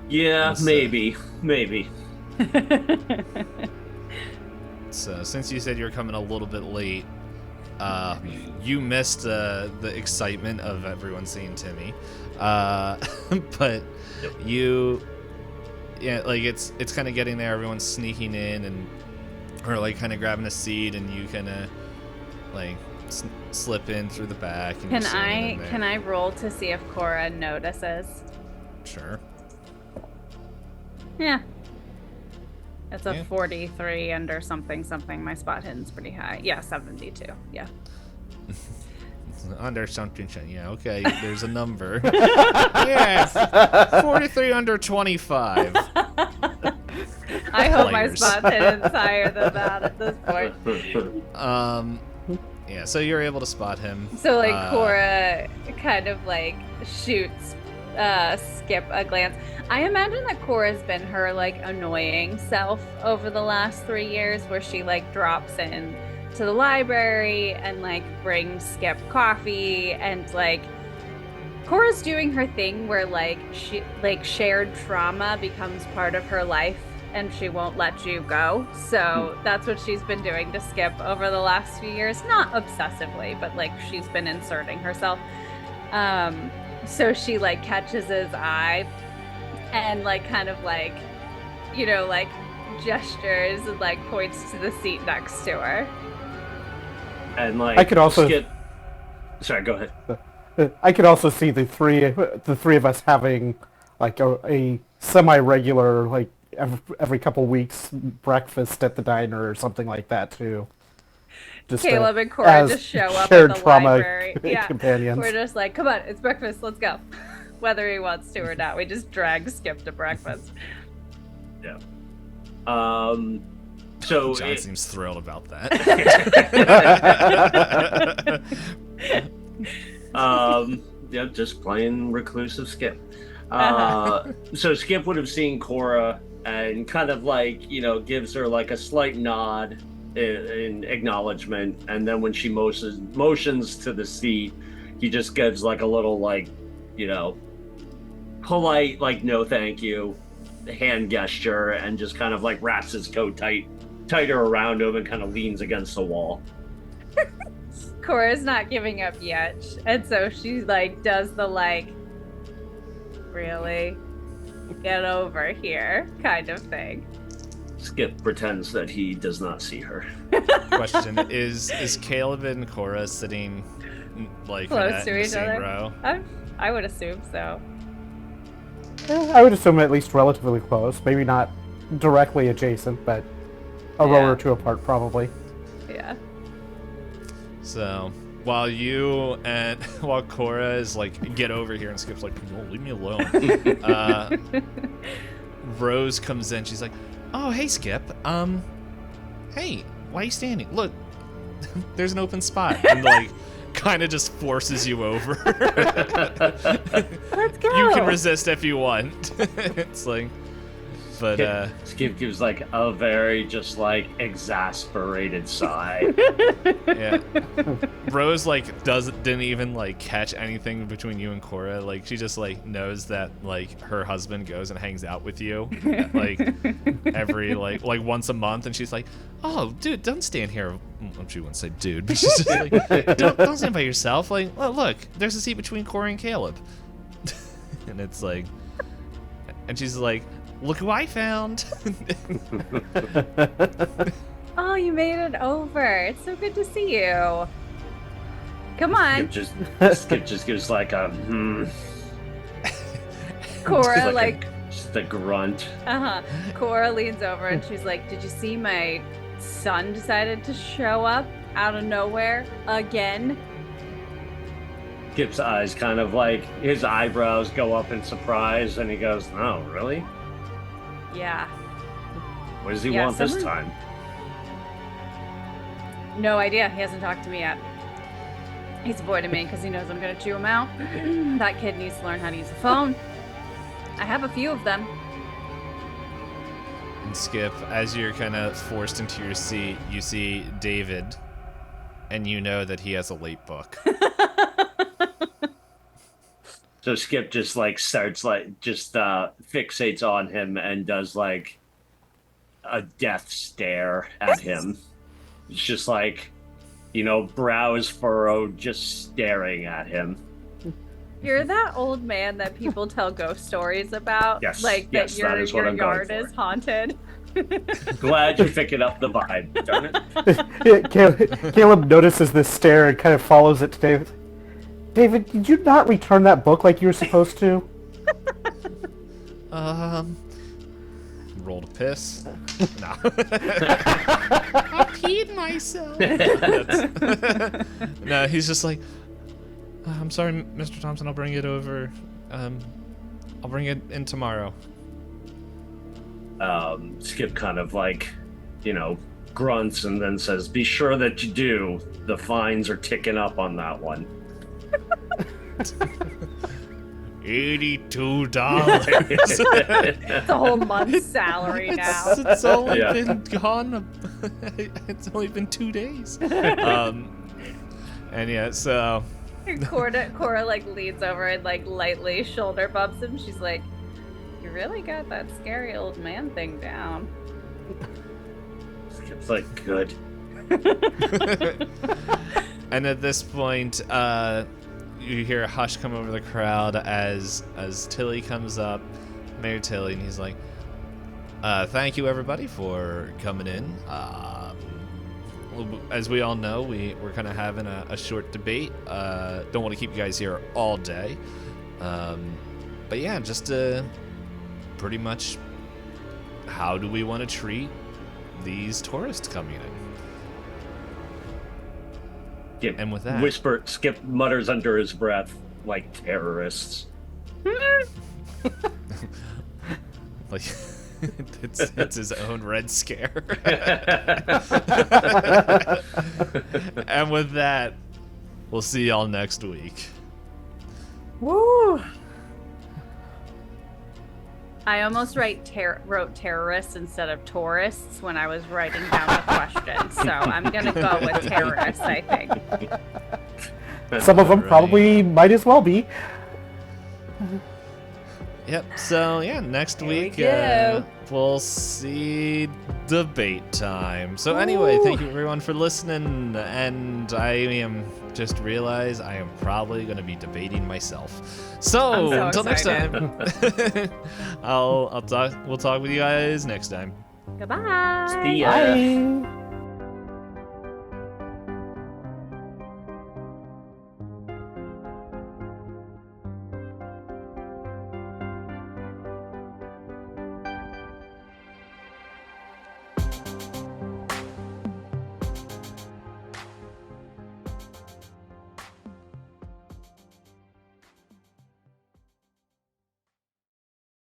Yeah, maybe. So since you said you were coming a little bit late, you missed the excitement of everyone seeing Timmy, but like it's kind of getting there. Everyone's sneaking in or like kind of grabbing a seat, and you kind of like slip in through the back. And Can I roll to see if Cora notices? Sure. Yeah. It's a 43 under something. My spot hidden's pretty high. Yeah, 72. Yeah. Under something. Yeah, okay. There's a number. Yes. 43 under 25. I hope my spot hidden's higher than that at this point. Yeah, so you're able to spot him. So like Cora kind of like shoots Skip a glance. I imagine that Cora's been her like annoying self over the last 3 years, where she like drops in to the library and like brings Skip coffee, and like Cora's doing her thing where like she like shared trauma becomes part of her life and she won't let you go. So that's what she's been doing to Skip over the last few years. Not obsessively, but like she's been inserting herself. So she like catches his eye and like kind of like, like gestures and like points to the seat next to her. And like I could also Sorry, go ahead. I could also see the three of us having like a semi-regular like every couple weeks breakfast at the diner or something like that too. Just Caleb and Cora just show up at the library. Companions. We're just like, come on, it's breakfast, let's go. Whether he wants to or not, we just drag Skip to breakfast. Yeah. So John seems thrilled about that. Yeah, just playing reclusive Skip. So Skip would have seen Cora and kind of like, gives her like a slight nod in acknowledgement, and then when she motions to the seat, he just gives like a little like, polite like no thank you hand gesture, and just kind of like wraps his coat tighter around him and kind of leans against the wall. Cora's not giving up yet, and so she like does the like, really get over here kind of thing. Skip pretends that he does not see her. Question: Is Caleb and Cora sitting like close to each other? Row? I would assume so. I would assume at least relatively close. Maybe not directly adjacent, but a row or two apart, probably. Yeah. So while Cora is like, get over here, and Skip's like, no, leave me alone. Rose comes in. She's like, oh, hey, Skip. Hey, why are you standing? Look, there's an open spot. And like, kind of just forces you over. Let's go. You can resist if you want. It's like, but Skip gives like a very just like exasperated sigh. Yeah. Rose like didn't even like catch anything between you and Cora. Like she just like knows that like her husband goes and hangs out with you like every like once a month, and she's like, oh dude, don't stand here. Well, she wouldn't say dude, but she's just like, don't stand by yourself. Like, well, look, there's a seat between Cora and Caleb. And it's like, and she's like, look who I found. Oh, you made it over. It's so good to see you. Come on. Skip just gives like a Cora just a grunt. Cora leans over and she's like, did you see my son decided to show up out of nowhere again? Skip's eyes kind of like, his eyebrows go up in surprise, and he goes, oh, really? Yeah. What does he Yeah, want this someone- time? No idea. He hasn't talked to me yet. He's avoiding me because he knows I'm going to chew him out. That kid needs to learn how to use the phone. I have a few of them. And Skip, as you're kind of forced into your seat, you see David, and you know that he has a late book. So Skip just like starts like just fixates on him and does like a death stare at him. It's just like, brows furrowed, just staring at him. You're that old man that people tell ghost stories about. Yes, Like yes, that that is what your I'm going yard for. is haunted. Glad you're picking up the vibe, darn it. Caleb notices this stare and kind of follows it to David. David, did you not return that book like you were supposed to? Rolled a piss. No. I peed myself. No, he's just like, I'm sorry, Mr. Thompson, I'll bring it over. I'll bring it in tomorrow. Skip kind of like, grunts and then says, "Be sure that you do. The fines are ticking up on that one." $82. It's a whole month's salary now. It's only Yeah. been gone. It's only been 2 days. And yeah, so Cora like leans over and like lightly shoulder bumps him. She's like, "You really got that scary old man thing down." Skip's like, "Good." And at this point, you hear a hush come over the crowd as Tilly comes up, Mayor Tilly, and he's like, "Thank you everybody for coming in. As we all know, we're kind of having a short debate. Don't want to keep you guys here all day, but yeah, just pretty much, how do we want to treat these tourists coming in?" Skip And with that- Skip mutters under his breath, like terrorists. Like, it's his own Red Scare. And with that, we'll see y'all next week. Woo! I almost wrote terrorists instead of tourists when I was writing down the question, so I'm gonna go with terrorists, I think. Some of them Right. probably might as well be. Yep. So yeah, next Here we week go. we'll see debate time. So anyway, thank you everyone for listening, and I am just realized I am probably going to be debating myself. So, I'm so until next excited. time, We'll talk with you guys next time. Goodbye. See ya. Bye.